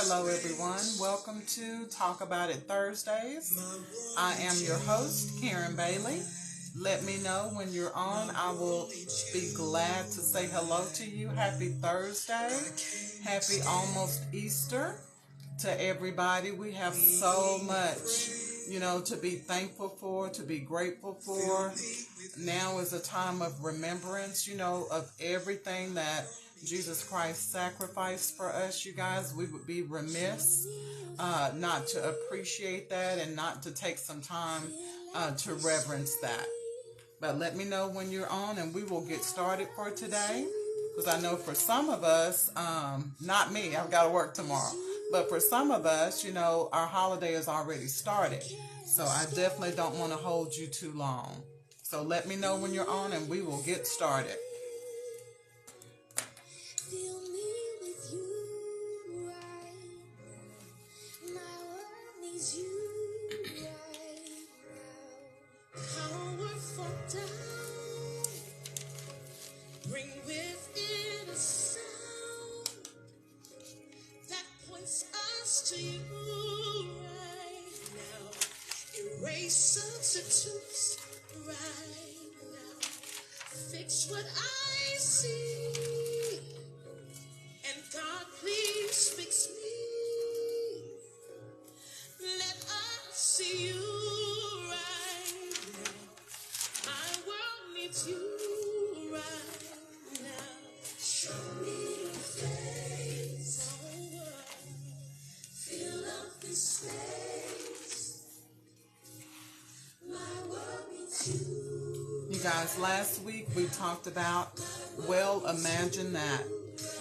Hello, everyone. Welcome to Talk About It Thursdays. I am your host, Karen Bailey. Let me know when you're on. I will be glad to say hello to you. Happy Thursday. Happy almost Easter to everybody. We have so much, to be thankful for, to be grateful for. Now is a time of remembrance, of everything that Jesus Christ sacrificed for us, you guys. We would be remiss not to appreciate that and not to take some time to reverence that. But let me know when you're on and we will get started for today. Because I know for some of us, not me, I've got to work tomorrow. But for some of us, our holiday has already started. So I definitely don't want to hold you too long. So let me know when you're on and we will get started. Substitutes right now. Fix what I see. And God, please fix me. Let us see you right now. My world needs you right now. Show me your face. Fill up this space. You guys, last week we talked about, imagine that.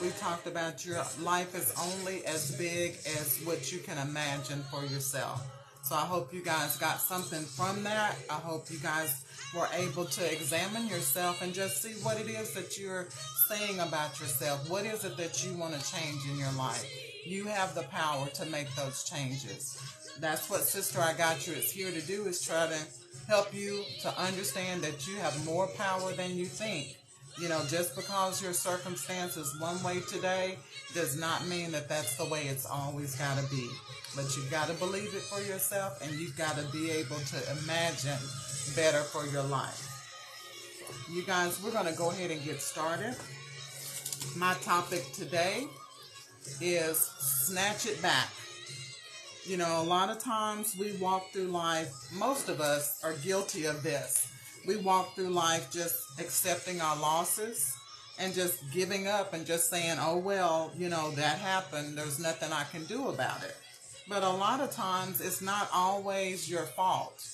We talked about your life is only as big as what you can imagine for yourself. So I hope you guys got something from that. I hope you guys were able to examine yourself and just see what it is that you're saying about yourself. What is it that you want to change in your life? You have the power to make those changes. That's what Sister I Got You is here to do, is try to help you to understand that you have more power than you think. Just because your circumstance is one way today does not mean that that's the way it's always got to be. But you've got to believe it for yourself, and you've got to be able to imagine better for your life. You guys, we're going to go ahead and get started. My topic today is Snatch It Back. A lot of times we walk through life, most of us are guilty of this. We walk through life just accepting our losses and just giving up and just saying, oh, well, that happened. There's nothing I can do about it. But a lot of times it's not always your fault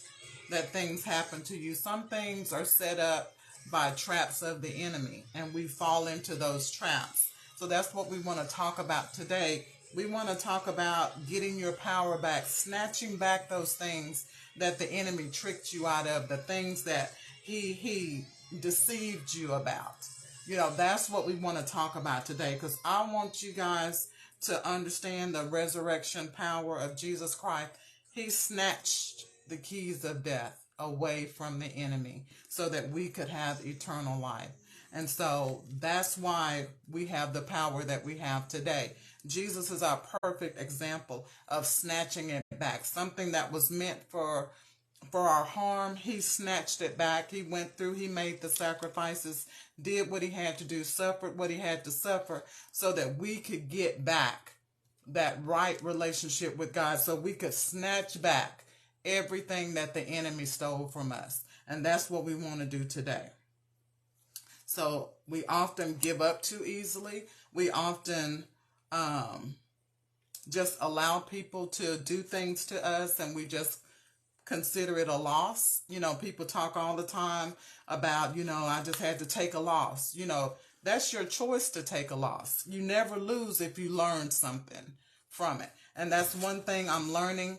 that things happen to you. Some things are set up by traps of the enemy, and we fall into those traps. So that's what we want to talk about today. We want to talk about getting your power back, snatching back those things that the enemy tricked you out of, the things that he deceived you about. That's what we want to talk about today, because I want you guys to understand the resurrection power of Jesus Christ. He snatched the keys of death away from the enemy so that we could have eternal life. And so that's why we have the power that we have today. Jesus is our perfect example of snatching it back. Something that was meant for our harm, he snatched it back. He went through, he made the sacrifices, did what he had to do, suffered what he had to suffer so that we could get back that right relationship with God, so we could snatch back everything that the enemy stole from us. And that's what we want to do today. So we often give up too easily. We often just allow people to do things to us, and we just consider it a loss. People talk all the time about, I just had to take a loss. That's your choice to take a loss. You never lose if you learn something from it. And that's one thing I'm learning,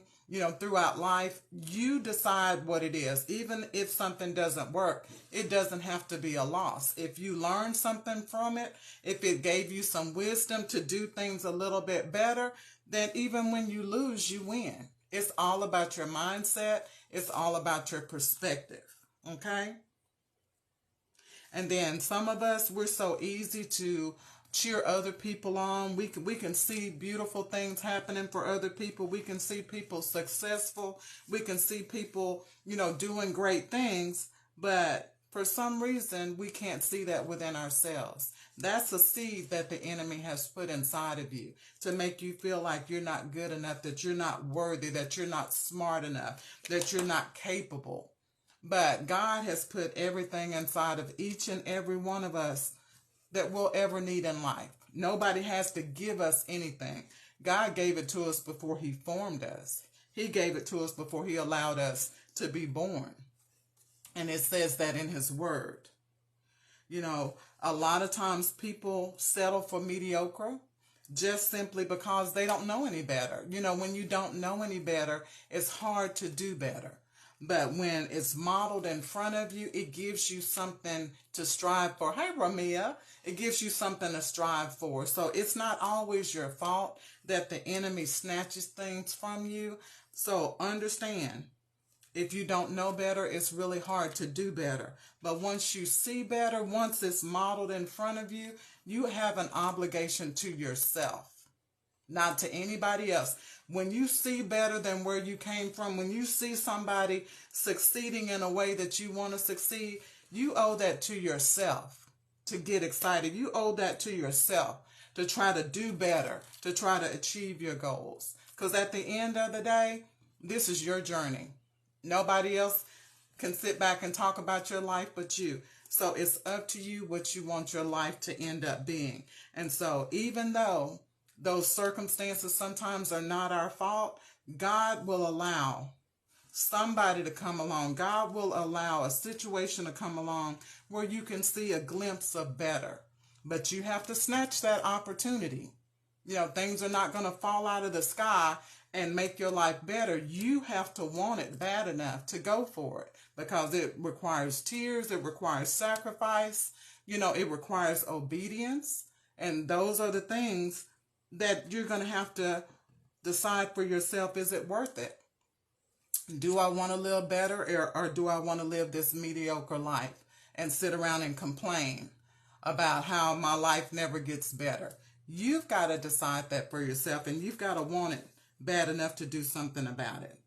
throughout life. You decide what it is. Even if something doesn't work, it doesn't have to be a loss. If you learn something from it, if it gave you some wisdom to do things a little bit better, then even when you lose, you win. It's all about your mindset. It's all about your perspective. Okay? And then some of us, we're so easy to cheer other people on. We can see beautiful things happening for other people. We can see people successful. We can see people, doing great things. But for some reason, we can't see that within ourselves. That's a seed that the enemy has put inside of you to make you feel like you're not good enough, that you're not worthy, that you're not smart enough, that you're not capable. But God has put everything inside of each and every one of us that we'll ever need in life. Nobody has to give us anything. God gave it to us before he formed us. He gave it to us before he allowed us to be born. And it says that in his word. A lot of times people settle for mediocre just simply because they don't know any better. When you don't know any better, it's hard to do better. But when it's modeled in front of you, it gives you something to strive for. Hey, Ramia, it gives you something to strive for. So it's not always your fault that the enemy snatches things from you. So understand, if you don't know better, it's really hard to do better. But once you see better, once it's modeled in front of you, you have an obligation to yourself, not to anybody else. When you see better than where you came from, when you see somebody succeeding in a way that you want to succeed, you owe that to yourself to get excited. You owe that to yourself to try to do better, to try to achieve your goals. Because at the end of the day, this is your journey. Nobody else can sit back and talk about your life but you. So it's up to you what you want your life to end up being. And so even though those circumstances sometimes are not our fault, God will allow somebody to come along. God will allow a situation to come along where you can see a glimpse of better. But you have to snatch that opportunity. Things are not going to fall out of the sky and make your life better. You have to want it bad enough to go for it, because it requires tears, it requires sacrifice, it requires obedience. And those are the things that you're going to have to decide for yourself. Is it worth it? Do I want to live better, or do I want to live this mediocre life and sit around and complain about how my life never gets better? You've got to decide that for yourself, and you've got to want it bad enough to do something about it.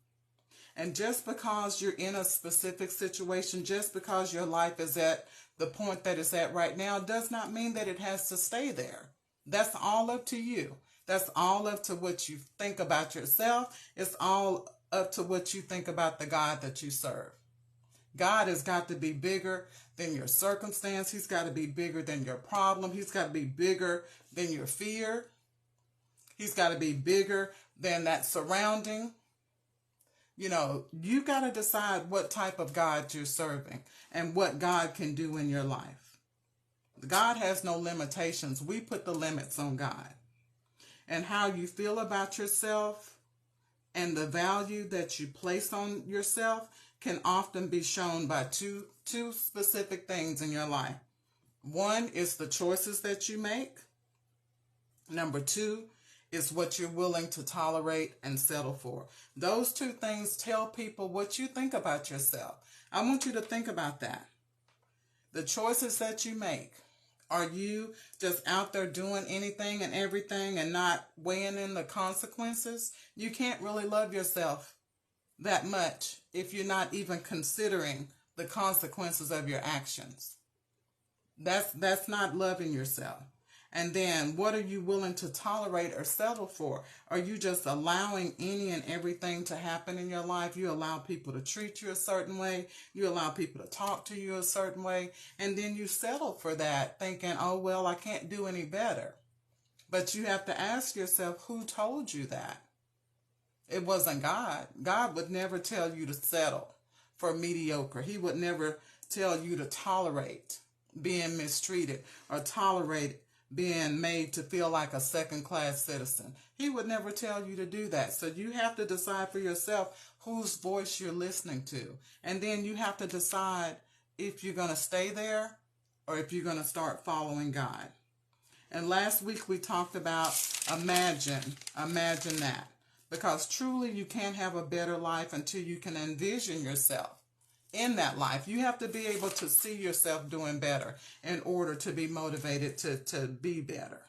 And just because you're in a specific situation, just because your life is at the point that it's at right now, does not mean that it has to stay there. That's all up to you. That's all up to what you think about yourself. It's all up to what you think about the God that you serve. God has got to be bigger than your circumstance. He's got to be bigger than your problem. He's got to be bigger than your fear. He's got to be bigger than that surrounding. You got to decide what type of God you're serving and what God can do in your life. God has no limitations. We put the limits on God. And how you feel about yourself and the value that you place on yourself can often be shown by two specific things in your life. One is the choices that you make. Number two is what you're willing to tolerate and settle for. Those two things tell people what you think about yourself. I want you to think about that. The choices that you make. Are you just out there doing anything and everything and not weighing in the consequences? You can't really love yourself that much if you're not even considering the consequences of your actions. That's not loving yourself. And then what are you willing to tolerate or settle for? Are you just allowing any and everything to happen in your life? You allow people to treat you a certain way. You allow people to talk to you a certain way. And then you settle for that thinking, oh, well, I can't do any better. But you have to ask yourself, who told you that? It wasn't God. God would never tell you to settle for mediocre. He would never tell you to tolerate being mistreated or tolerate being made to feel like a second-class citizen. He would never tell you to do that. So you have to decide for yourself whose voice you're listening to. And then you have to decide if you're going to stay there or if you're going to start following God. And last week we talked about imagine that. Because truly you can't have a better life until you can envision yourself in that life. You have to be able to see yourself doing better in order to be motivated to be better.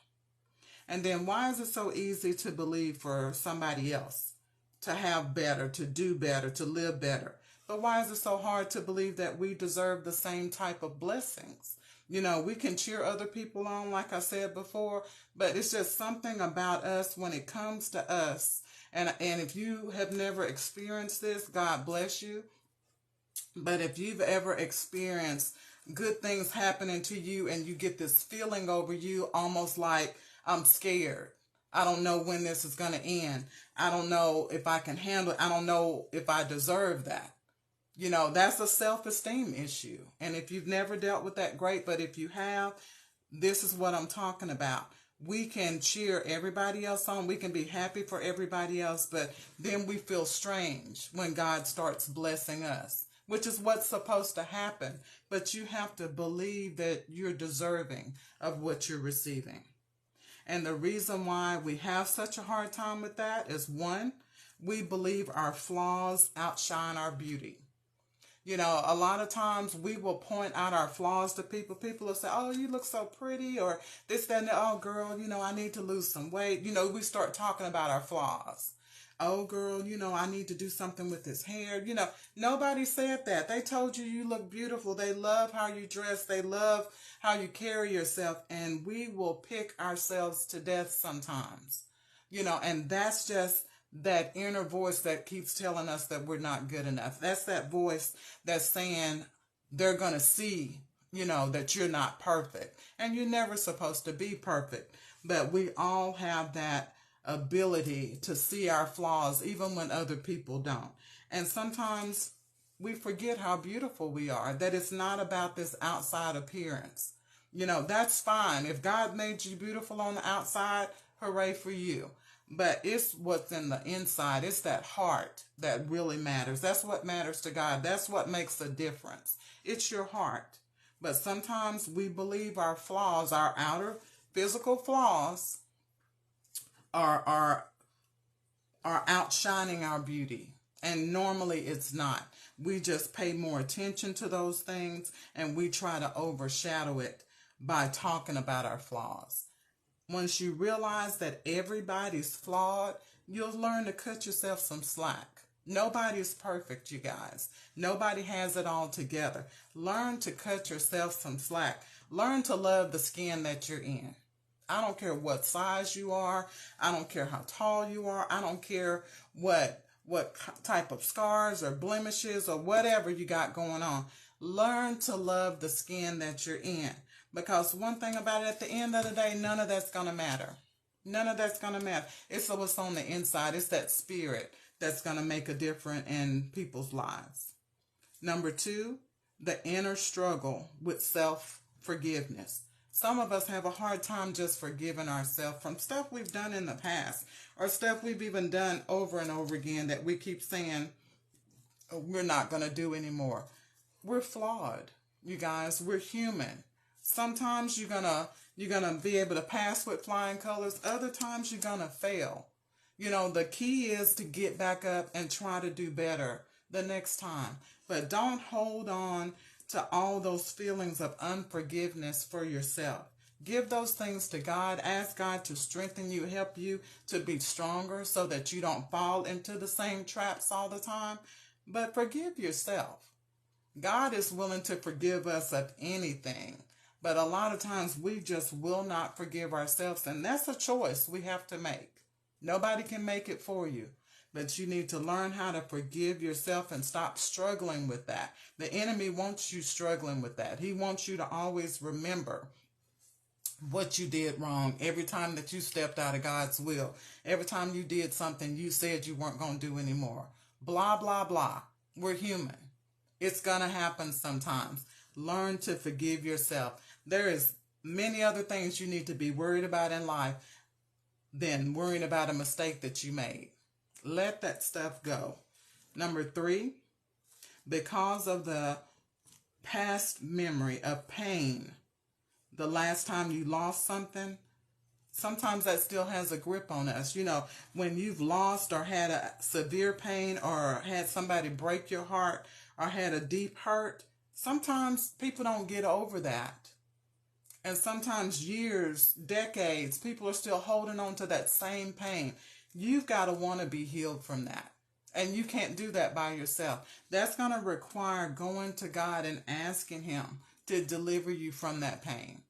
And then why is it so easy to believe for somebody else to have better, to do better, to live better? But why is it so hard to believe that we deserve the same type of blessings? You know, we can cheer other people on, like I said before, but it's just something about us when it comes to us. And if you have never experienced this, God bless you. But if you've ever experienced good things happening to you and you get this feeling over you, almost like, I'm scared. I don't know when this is going to end. I don't know if I can handle it. I don't know if I deserve that. You know, that's a self-esteem issue. And if you've never dealt with that, great. But if you have, this is what I'm talking about. We can cheer everybody else on. We can be happy for everybody else. But then we feel strange when God starts blessing us, which is what's supposed to happen. But you have to believe that you're deserving of what you're receiving. And the reason why we have such a hard time with that is, one, we believe our flaws outshine our beauty. You know, a lot of times we will point out our flaws to people. People will say, oh, you look so pretty, or this, that, and that. Oh, girl, you know, I need to lose some weight. You know, we start talking about our flaws. Oh, girl, you know, I need to do something with this hair. You know, nobody said that. They told you you look beautiful. They love how you dress. They love how you carry yourself. And we will pick ourselves to death sometimes. You know, and that's just that inner voice that keeps telling us that we're not good enough. That's that voice that's saying they're going to see, you know, that you're not perfect. And you're never supposed to be perfect. But we all have that ability to see our flaws even when other people don't. And sometimes we forget how beautiful we are, that it's not about this outside appearance. You know, that's fine. If God made you beautiful on the outside, hooray for you. But it's what's in the inside. It's that heart that really matters. That's what matters to God. That's what makes the difference. It's your heart. But sometimes we believe our flaws, our outer physical flaws, are outshining our beauty. And normally it's not. We just pay more attention to those things and we try to overshadow it by talking about our flaws. Once you realize that everybody's flawed, you'll learn to cut yourself some slack. Nobody's perfect, you guys. Nobody has it all together. Learn to cut yourself some slack. Learn to love the skin that you're in. I don't care what size you are. I don't care how tall you are. I don't care what type of scars or blemishes or whatever you got going on. Learn to love the skin that you're in. Because one thing about it, at the end of the day, none of that's going to matter. None of that's going to matter. It's what's on the inside. It's that spirit that's going to make a difference in people's lives. Number 2, the inner struggle with self-forgiveness. Some of us have a hard time just forgiving ourselves from stuff we've done in the past or stuff we've even done over and over again that we keep saying we're not going to do anymore. We're flawed, you guys. We're human. Sometimes you're gonna be able to pass with flying colors. Other times you're gonna fail. You know, the key is to get back up and try to do better the next time. But don't hold on to all those feelings of unforgiveness for yourself. Give those things to God. Ask God to strengthen you, help you to be stronger so that you don't fall into the same traps all the time. But forgive yourself. God is willing to forgive us of anything. But a lot of times we just will not forgive ourselves. And that's a choice we have to make. Nobody can make it for you. But you need to learn how to forgive yourself and stop struggling with that. The enemy wants you struggling with that. He wants you to always remember what you did wrong every time that you stepped out of God's will. Every time you did something you said you weren't going to do anymore. Blah, blah, blah. We're human. It's going to happen sometimes. Learn to forgive yourself. There is many other things you need to be worried about in life than worrying about a mistake that you made. Let that stuff go. Number 3, because of the past memory of pain, the last time you lost something, sometimes that still has a grip on us. You know, when you've lost or had a severe pain or had somebody break your heart or had a deep hurt, sometimes people don't get over that. And sometimes years, decades, people are still holding on to that same pain. You've got to want to be healed from that. And you can't do that by yourself. That's going to require going to God and asking Him to deliver you from that pain.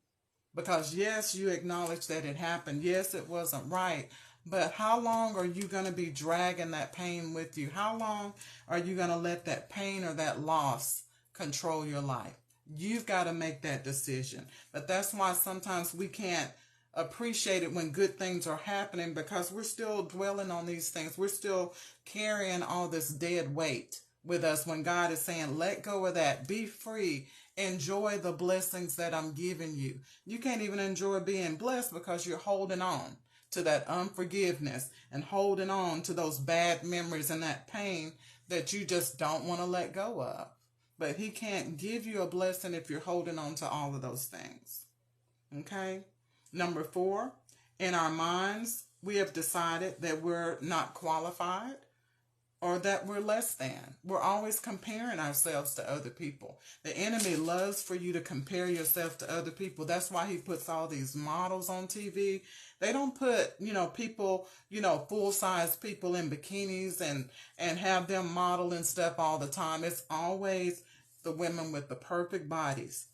Because yes, you acknowledge that it happened. Yes, it wasn't right. But how long are you going to be dragging that pain with you? How long are you going to let that pain or that loss control your life? You've got to make that decision. But that's why sometimes we can't appreciate it when good things are happening, because we're still dwelling on these things. We're still carrying all this dead weight with us when God is saying, let go of that. Be free. Enjoy the blessings that I'm giving you. You can't even enjoy being blessed because you're holding on to that unforgiveness and holding on to those bad memories and that pain that you just don't want to let go of. But He can't give you a blessing if you're holding on to all of those things. Okay? Number 4, in our minds, we have decided that we're not qualified or that we're less than. We're always comparing ourselves to other people. The enemy loves for you to compare yourself to other people. That's why he puts all these models on TV. They don't put, people, full-size people in bikinis and have them model and stuff all the time. It's always the women with the perfect bodies.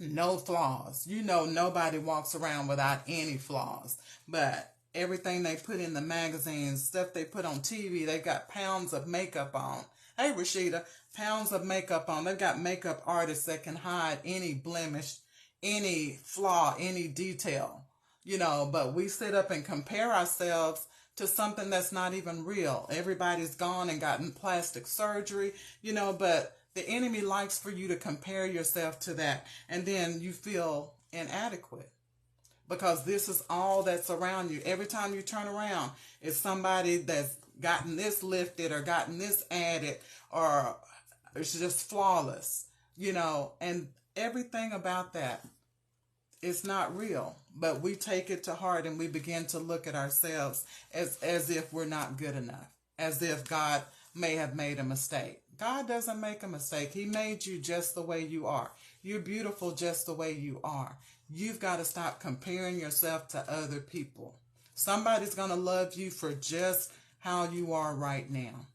No flaws. Nobody walks around without any flaws. But everything they put in the magazines, stuff they put on TV, they've got pounds of makeup on. Hey, Rashida, pounds of makeup on. They've got makeup artists that can hide any blemish, any flaw, any detail. But we sit up and compare ourselves to something that's not even real. Everybody's gone and gotten plastic surgery, but the enemy likes for you to compare yourself to that. And then you feel inadequate because this is all that's around you. Every time you turn around, it's somebody that's gotten this lifted or gotten this added, or it's just flawless, and everything about that is not real. But we take it to heart and we begin to look at ourselves as if we're not good enough, as if God may have made a mistake. God doesn't make a mistake. He made you just the way you are. You're beautiful just the way you are. You've got to stop comparing yourself to other people. Somebody's going to love you for just how you are right now.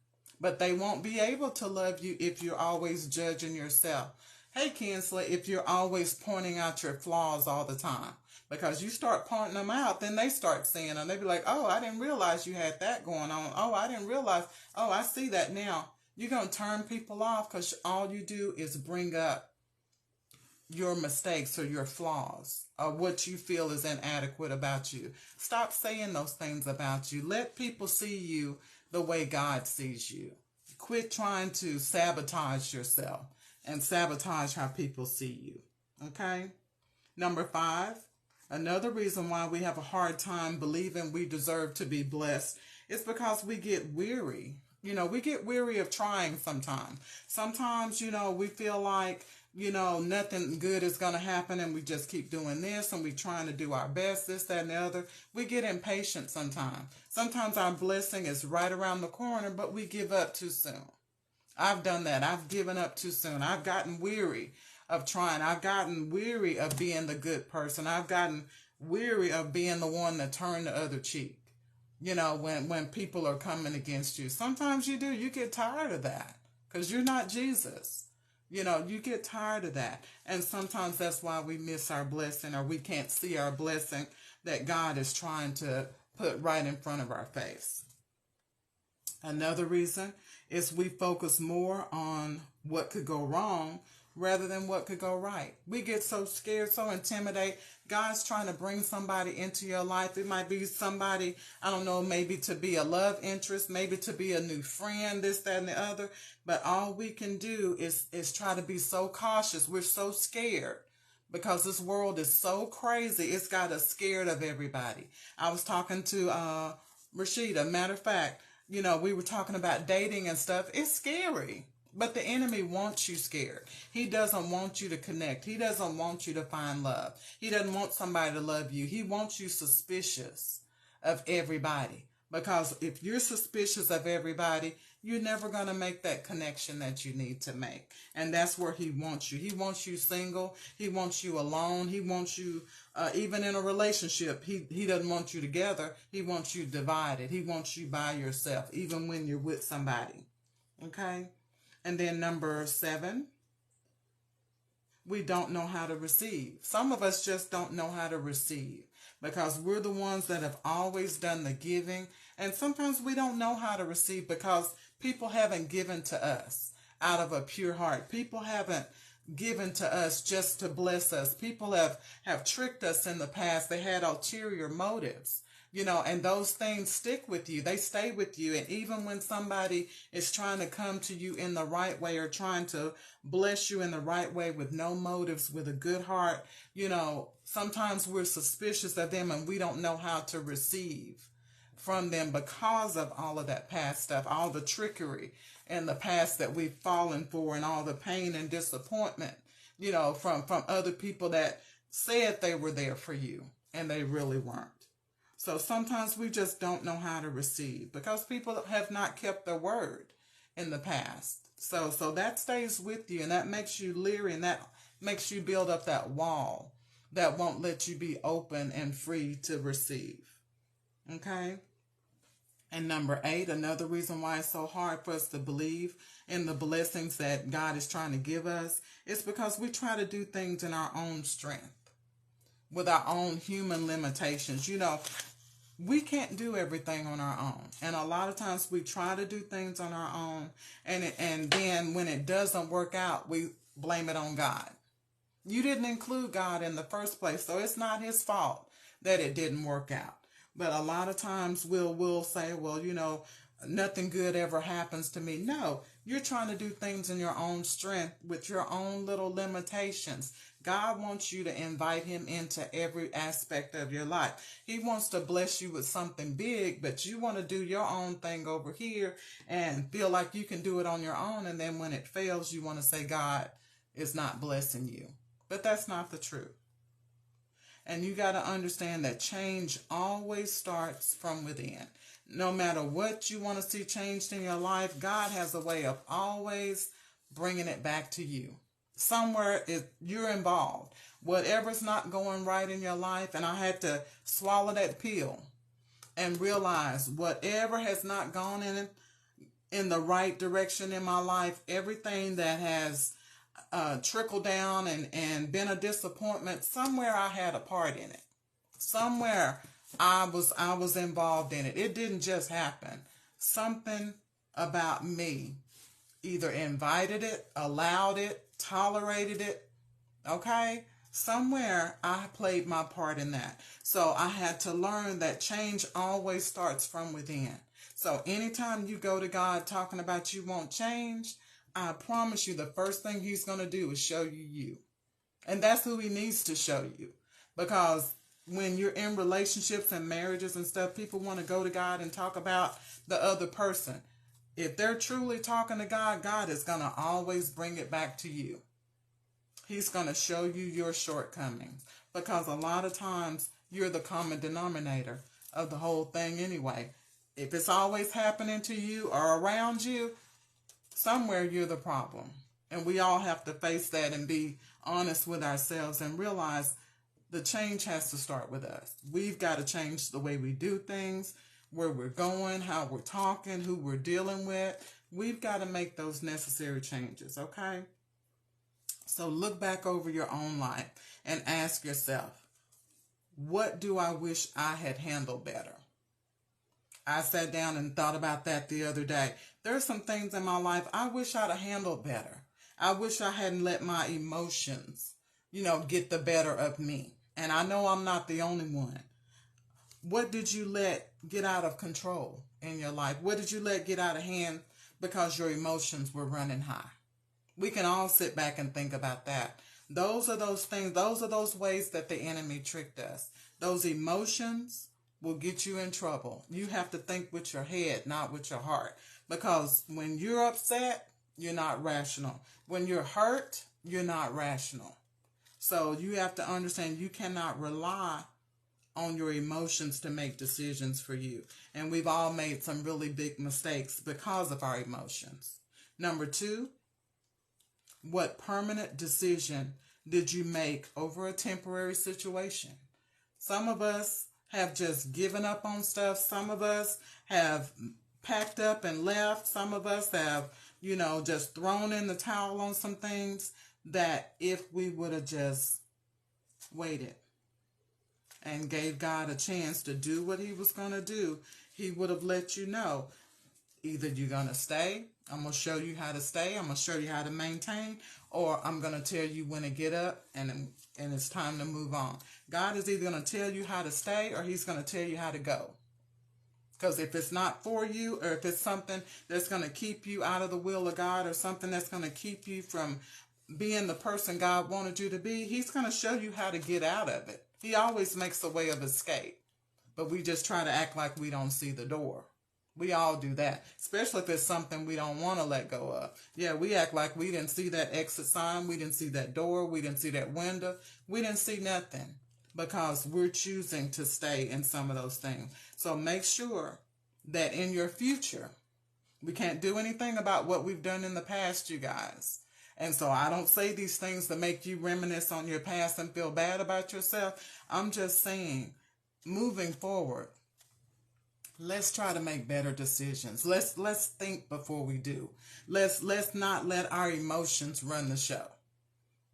But they won't be able to love you if you're always judging yourself. Hey, Kinsley, if you're always pointing out your flaws all the time. Because you start pointing them out, then they start seeing them. They be like, oh, I didn't realize you had that going on. Oh, I didn't realize. Oh, I see that now. You're going to turn people off because all you do is bring up your mistakes or your flaws or what you feel is inadequate about you. Stop saying those things about you. Let people see you the way God sees you. Quit trying to sabotage yourself and sabotage how people see you. Okay? Number 5, another reason why we have a hard time believing we deserve to be blessed is because we get weary. We get weary of trying sometimes. Sometimes, we feel like, nothing good is going to happen and we just keep doing this and we're trying to do our best, this, that, and the other. We get impatient sometimes. Sometimes our blessing is right around the corner, but we give up too soon. I've done that. I've given up too soon. I've gotten weary of trying. I've gotten weary of being the good person. I've gotten weary of being the one that turned the other cheek. When people are coming against you. Sometimes you do. You get tired of that because you're not Jesus. You get tired of that. And sometimes that's why we miss our blessing or we can't see our blessing that God is trying to put right in front of our face. Another reason is we focus more on what could go wrong rather than what could go right. We get so scared, so intimidated. God's trying to bring somebody into your life. It might be somebody, I don't know, maybe to be a love interest, maybe to be a new friend, this, that, and the other. But all we can do is try to be so cautious. We're so scared because this world is so crazy. It's got us scared of everybody. I was talking to Rashida. Matter of fact, we were talking about dating and stuff. It's scary. But the enemy wants you scared. He doesn't want you to connect. He doesn't want you to find love. He doesn't want somebody to love you. He wants you suspicious of everybody. Because if you're suspicious of everybody, you're never going to make that connection that you need to make. And that's where he wants you. He wants you single. He wants you alone. He wants you, even in a relationship, he doesn't want you together. He wants you divided. He wants you by yourself, even when you're with somebody. Okay? And then number 7, we don't know how to receive. Some of us just don't know how to receive because we're the ones that have always done the giving. And sometimes we don't know how to receive because people haven't given to us out of a pure heart. People haven't given to us just to bless us. People have tricked us in the past. They had ulterior motives. And those things stick with you. They stay with you. And even when somebody is trying to come to you in the right way or trying to bless you in the right way with no motives, with a good heart, sometimes we're suspicious of them and we don't know how to receive from them because of all of that past stuff, all the trickery in the past that we've fallen for and all the pain and disappointment, from other people that said they were there for you and they really weren't. So sometimes we just don't know how to receive because people have not kept their word in the past. So that stays with you and that makes you leery and that makes you build up that wall that won't let you be open and free to receive. Okay? And number 8, another reason why it's so hard for us to believe in the blessings that God is trying to give us is because we try to do things in our own strength, with our own human limitations. We can't do everything on our own. And a lot of times we try to do things on our own. And then when it doesn't work out, we blame it on God. You didn't include God in the first place, so it's not his fault that it didn't work out. But a lot of times we'll say, well, nothing good ever happens to me. No, you're trying to do things in your own strength with your own little limitations. God wants you to invite him into every aspect of your life. He wants to bless you with something big, but you want to do your own thing over here and feel like you can do it on your own. And then when it fails, you want to say God is not blessing you. But that's not the truth. And you got to understand that change always starts from within. No matter what you want to see changed in your life, God has a way of always bringing it back to you. Somewhere you're involved. Whatever's not going right in your life, and I had to swallow that pill and realize whatever has not gone in the right direction in my life, everything that has trickled down and been a disappointment, somewhere I had a part in it. Somewhere I was involved in it. It didn't just happen. Something about me either invited it, allowed it, tolerated it. Okay? Somewhere I played my part in that. So I had to learn that change always starts from within. So anytime you go to God talking about you want change, I promise you the first thing he's going to do is show you. And that's who he needs to show you. Because when you're in relationships and marriages and stuff, people want to go to God and talk about the other person. If they're truly talking to God, God is going to always bring it back to you. He's going to show you your shortcomings. Because a lot of times you're the common denominator of the whole thing anyway. If it's always happening to you or around you, somewhere you're the problem. And we all have to face that and be honest with ourselves and realize the change has to start with us. We've got to change the way we do things, where we're going, how we're talking, who we're dealing with. We've got to make those necessary changes, okay? So look back over your own life and ask yourself, what do I wish I had handled better? I sat down and thought about that the other day. There are some things in my life I wish I'd have handled better. I wish I hadn't let my emotions, get the better of me. And I know I'm not the only one. What did you let get out of control in your life? What did you let get out of hand because your emotions were running high? We can all sit back and think about that. Those are those things, those are those ways that the enemy tricked us. Those emotions will get you in trouble. You have to think with your head, not with your heart. Because when you're upset, you're not rational. When you're hurt, you're not rational. So you have to understand you cannot rely on your emotions to make decisions for you. And we've all made some really big mistakes because of our emotions. Number 2, what permanent decision did you make over a temporary situation? Some of us have just given up on stuff. Some of us have packed up and left. Some of us have, just thrown in the towel on some things that if we would have just waited and gave God a chance to do what he was going to do, he would have let you know, either you're going to stay, I'm going to show you how to stay, I'm going to show you how to maintain, or I'm going to tell you when to get up and it's time to move on. God is either going to tell you how to stay or he's going to tell you how to go. Because if it's not for you, or if it's something that's going to keep you out of the will of God, or something that's going to keep you from being the person God wanted you to be, he's going to show you how to get out of it. He always makes a way of escape. But we just try to act like we don't see the door. We all do that, especially if it's something we don't want to let go of. Yeah, we act like we didn't see that exit sign, we didn't see that door, we didn't see that window, we didn't see nothing, because we're choosing to stay in some of those things. So make sure that in your future, we can't do anything about what we've done in the past, you guys. And so I don't say these things to make you reminisce on your past and feel bad about yourself. I'm just saying, moving forward, let's try to make better decisions. Let's think before we do. Let's not let our emotions run the show.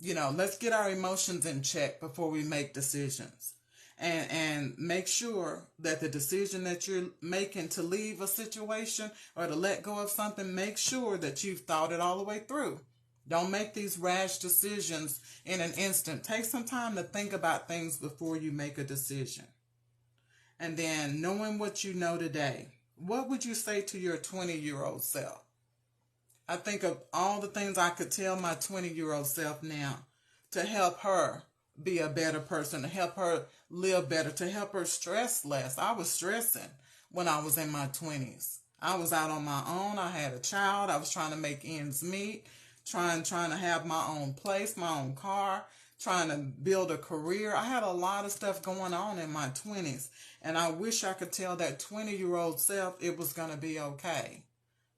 Let's get our emotions in check before we make decisions. And make sure that the decision that you're making to leave a situation or to let go of something, make sure that you've thought it all the way through. Don't make these rash decisions in an instant. Take some time to think about things before you make a decision. And then, knowing what you know today, what would you say to your 20-year-old self? I think of all the things I could tell my 20-year-old self now to help her be a better person, to help her live better, to help her stress less. I was stressing when I was in my 20s. I was out on my own. I had a child. I was trying to make ends meet, trying to have my own place, my own car, trying to build a career. I had a lot of stuff going on in my 20s. And I wish I could tell that 20-year-old self it was going to be okay.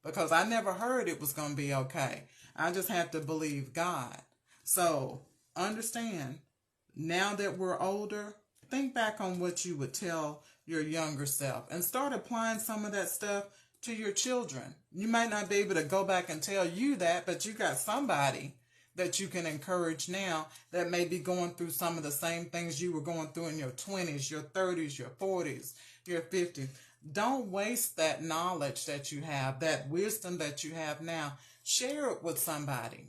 Because I never heard it was going to be okay. I just had to believe God. So understand, now that we're older, think back on what you would tell your younger self and start applying some of that stuff to your children. You might not be able to go back and tell you that, but you got somebody that you can encourage now that may be going through some of the same things you were going through in your 20s, your 30s, your 40s, your 50s. Don't waste that knowledge that you have, that wisdom that you have now. Share it with somebody.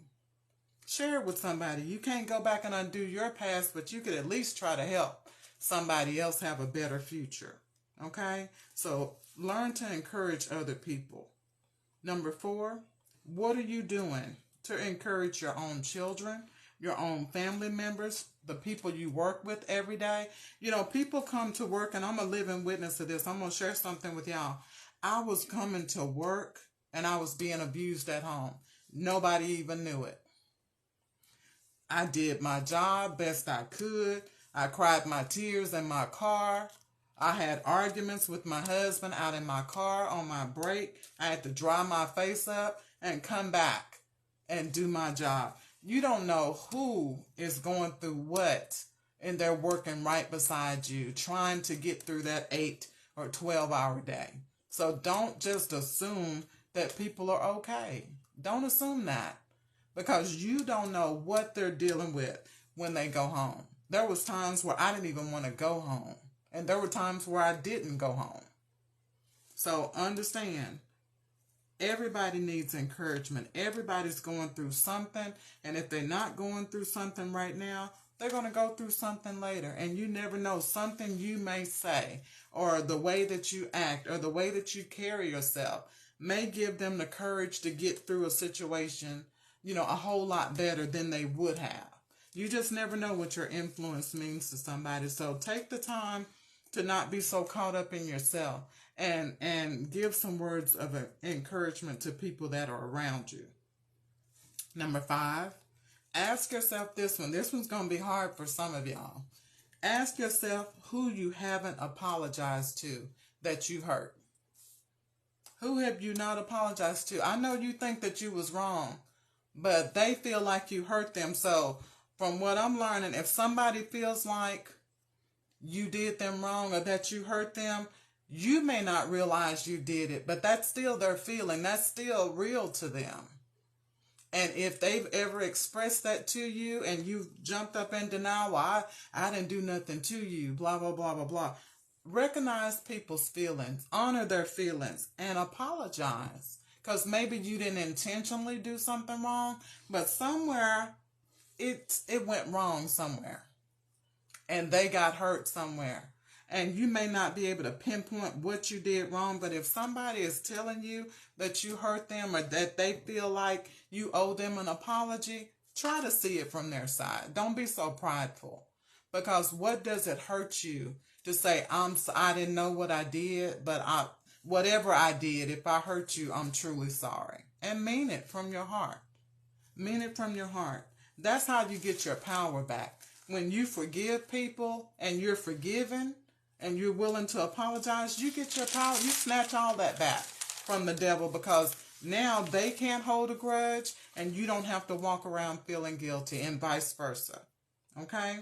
Share it with somebody. You can't go back and undo your past, but you could at least try to help somebody else have a better future. Okay? So learn to encourage other people. Number 4, what are you doing to encourage your own children, your own family members, the people you work with every day? People come to work, and I'm a living witness to this. I'm going to share something with y'all. I was coming to work, and I was being abused at home. Nobody even knew it. I did my job best I could. I cried my tears in my car. I had arguments with my husband out in my car on my break. I had to dry my face up and come back and do my job. You don't know who is going through what, and they're working right beside you, trying to get through that 8 or 12-hour day. So don't just assume that people are okay. Don't assume that, because you don't know what they're dealing with when they go home. There was times where I didn't even want to go home, and there were times where I didn't go home. So understand, everybody needs encouragement. Everybody's going through something, and if they're not going through something right now, they're going to go through something later. And you never know, something you may say, or the way that you act, or the way that you carry yourself may give them the courage to get through a situation, a whole lot better than they would have. You just never know what your influence means to somebody. So take the time to not be so caught up in yourself, and give some words of encouragement to people that are around you. Number 5, ask yourself this one. This one's going to be hard for some of y'all. Ask yourself who you haven't apologized to that you hurt. Who have you not apologized to? I know you think that you was wrong, but they feel like you hurt them. So from what I'm learning, if somebody feels like you did them wrong or that you hurt them, you may not realize you did it, but that's still their feeling. That's still real to them. And if they've ever expressed that to you and you've jumped up in denial, well, I didn't do nothing to you, blah, blah, blah, blah, blah. Recognize people's feelings, honor their feelings, and apologize. Because maybe you didn't intentionally do something wrong, but somewhere it went wrong somewhere. And they got hurt somewhere. And you may not be able to pinpoint what you did wrong, but if somebody is telling you that you hurt them or that they feel like you owe them an apology, try to see it from their side. Don't be so prideful. Because what does it hurt you to say, I didn't know what I did, but whatever I did, if I hurt you, I'm truly sorry. And mean it from your heart. Mean it from your heart. That's how you get your power back. When you forgive people and you're forgiven and you're willing to apologize, you get your power. You snatch all that back from the devil because now they can't hold a grudge and you don't have to walk around feeling guilty and vice versa. Okay?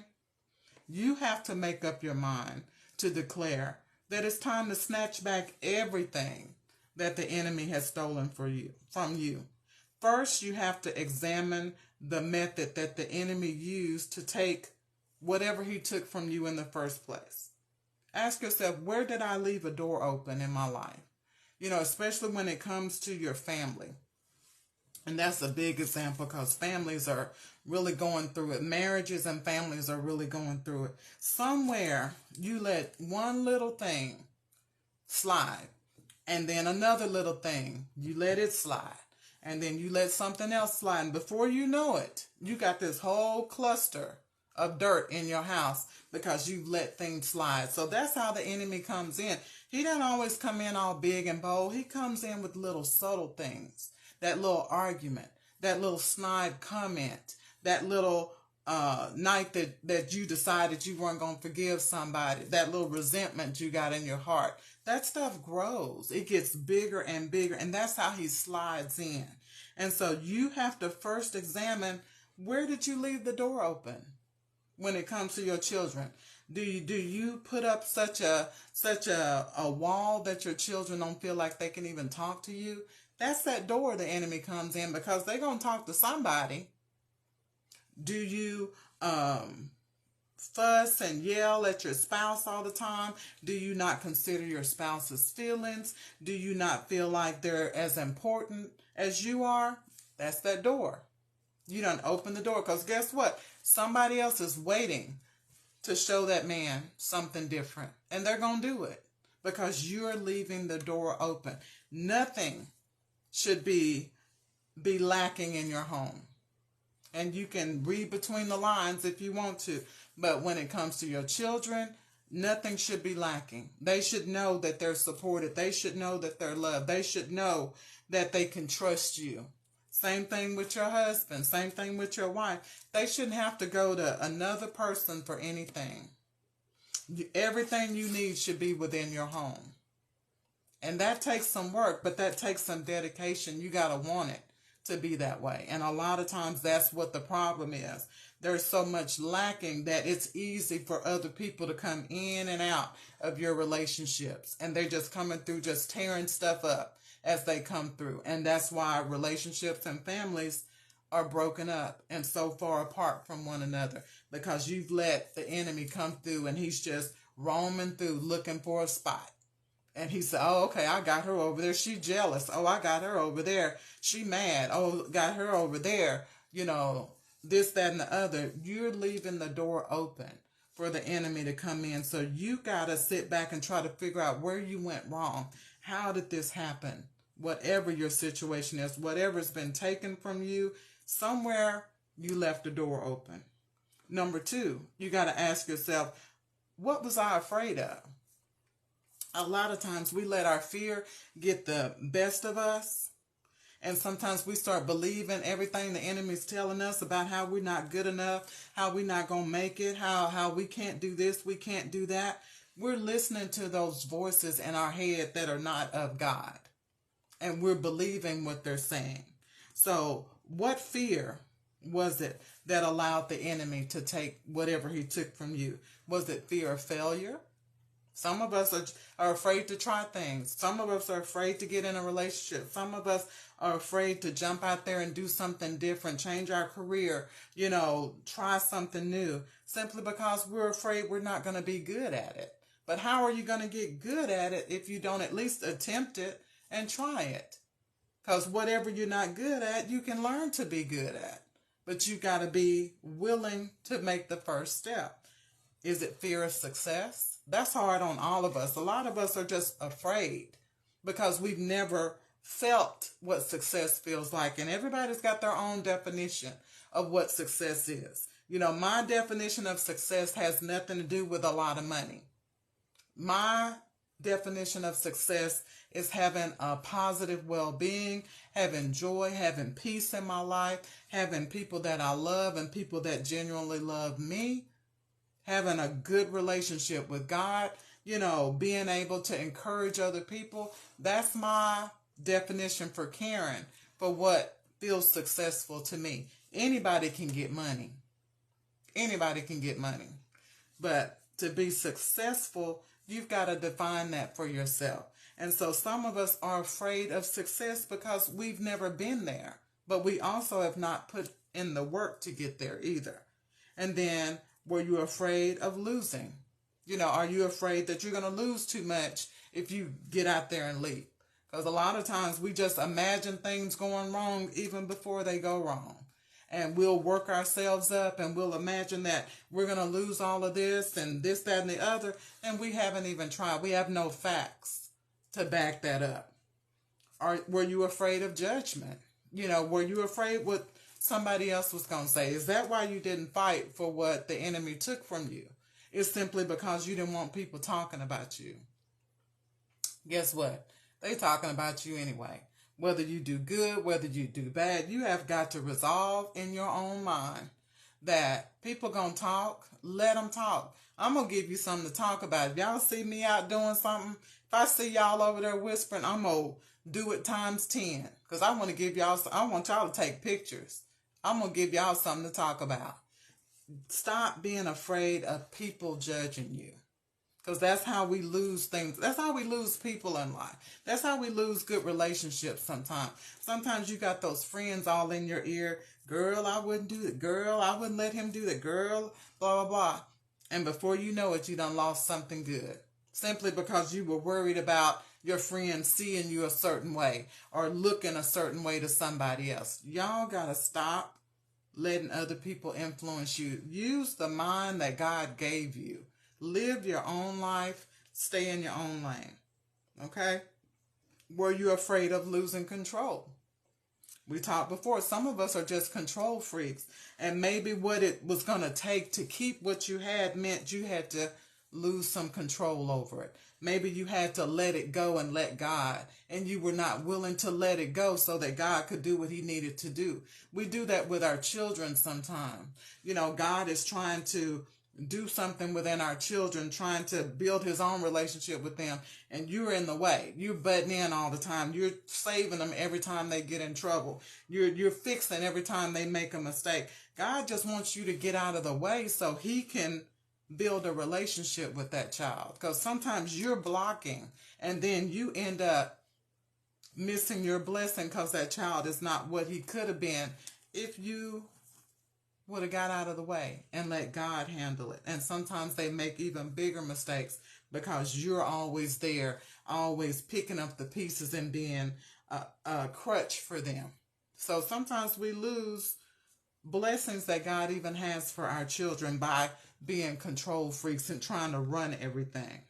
You have to make up your mind to declare that it's time to snatch back everything that the enemy has stolen from you. First, you have to examine the method that the enemy used to take whatever he took from you in the first place. Ask yourself, where did I leave a door open in my life? Especially when it comes to your family. And that's a big example because families are really going through it. Marriages and families are really going through it. Somewhere you let one little thing slide and then another little thing, you let it slide. And then you let something else slide. And before you know it, you got this whole cluster of dirt in your house because you've let things slide. So that's how the enemy comes in. He doesn't always come in all big and bold. He comes in with little subtle things. That little argument, that little snide comment, that little night that you decided you weren't going to forgive somebody, that little resentment you got in your heart. That stuff grows. It gets bigger and bigger, and that's how he slides in. And so you have to first examine, where did you leave the door open when it comes to your children? Do you put up such a wall that your children don't feel like they can even talk to you? That's that door the enemy comes in because they're going to talk to somebody. Do you fuss and yell at your spouse all the time? Do you not consider your spouse's feelings? Do you not feel like they're as important as you are? That's that door. You done open the door because guess what? Somebody else is waiting to show that man something different. And they're going to do it because you're leaving the door open. Nothing should be lacking in your home. And you can read between the lines if you want to. But when it comes to your children, nothing should be lacking. They should know that they're supported. They should know that they're loved. They should know that they can trust you. Same thing with your husband. Same thing with your wife. They shouldn't have to go to another person for anything. Everything you need should be within your home. And that takes some work, but that takes some dedication. You got to want it to be that way. And a lot of times that's what the problem is. There's so much lacking that it's easy for other people to come in and out of your relationships. And they're just coming through, just tearing stuff up as they come through. And that's why relationships and families are broken up and so far apart from one another, because you've let the enemy come through and he's just roaming through looking for a spot. And he said, oh, okay, I got her over there. She jealous. Oh, I got her over there. She mad. Oh, got her over there. This, that, and the other. You're leaving the door open for the enemy to come in. So you got to sit back and try to figure out where you went wrong. How did this happen? Whatever your situation is, whatever's been taken from you, somewhere you left the door open. Number 2, you got to ask yourself, what was I afraid of? A lot of times we let our fear get the best of us, And sometimes we start believing everything the enemy's telling us about how we're not good enough, how we're not going to make it, how we can't do this, we can't do that. We're listening to those voices in our head that are not of God. And we're believing what they're saying. So what fear was it that allowed the enemy to take whatever he took from you? Was it fear of failure? Some of us are afraid to try things. Some of us are afraid to get in a relationship. Some of us are afraid to jump out there and do something different, change our career, try something new, simply because we're afraid we're not going to be good at it. But how are you going to get good at it if you don't at least attempt it and try it? Because whatever you're not good at, you can learn to be good at. But you got to be willing to make the first step. Is it fear of success? That's hard on all of us. A lot of us are just afraid because we've never felt what success feels like. And everybody's got their own definition of what success is. My definition of success has nothing to do with a lot of money. My definition of success is having a positive well-being, having joy, having peace in my life, having people that I love and people that genuinely love me, having a good relationship with God, being able to encourage other people. That's my definition for caring for what feels successful to me. Anybody can get money. Anybody can get money. But to be successful, you've got to define that for yourself. And so some of us are afraid of success because we've never been there. But we also have not put in the work to get there either. And then, were you afraid of losing? Are you afraid that you're going to lose too much if you get out there and leap? Because a lot of times we just imagine things going wrong even before they go wrong. And we'll work ourselves up and we'll imagine that we're going to lose all of this and this, that, and the other. And we haven't even tried. We have no facts to back that up. Were you afraid of judgment? Were you afraid what somebody else was going to say? Is that why you didn't fight for what the enemy took from you? It's simply because you didn't want people talking about you. Guess what? They talking about you anyway. Whether you do good, whether you do bad, you have got to resolve in your own mind that people going to talk, let them talk. I'm going to give you something to talk about. If y'all see me out doing something, if I see y'all over there whispering, I'm going to do it times 10. Because I want y'all to take pictures. I'm going to give y'all something to talk about. Stop being afraid of people judging you. Because that's how we lose things. That's how we lose people in life. That's how we lose good relationships sometimes. Sometimes you got those friends all in your ear. Girl, I wouldn't do it. Girl, I wouldn't let him do that. Girl, blah, blah, blah. And before you know it, you done lost something good. Simply because you were worried about your friend seeing you a certain way or looking a certain way to somebody else. Y'all got to stop letting other people influence you. Use the mind that God gave you. Live your own life. Stay in your own lane. Okay? Were you afraid of losing control? We talked before, some of us are just control freaks. And maybe what it was going to take to keep what you had meant you had to lose some control over it. Maybe you had to let it go and let God. And you were not willing to let it go so that God could do what he needed to do. We do that with our children sometimes. God is trying to do something within our children, trying to build his own relationship with them, and you're in the way. You're butting in all the time. You're saving them every time they get in trouble. You're fixing every time they make a mistake. God just wants you to get out of the way so he can build a relationship with that child. Because sometimes you're blocking, and then you end up missing your blessing because that child is not what he could have been if you would have got out of the way and let God handle it. And sometimes they make even bigger mistakes because you're always there, always picking up the pieces and being a crutch for them. So sometimes we lose blessings that God even has for our children by being control freaks and trying to run everything.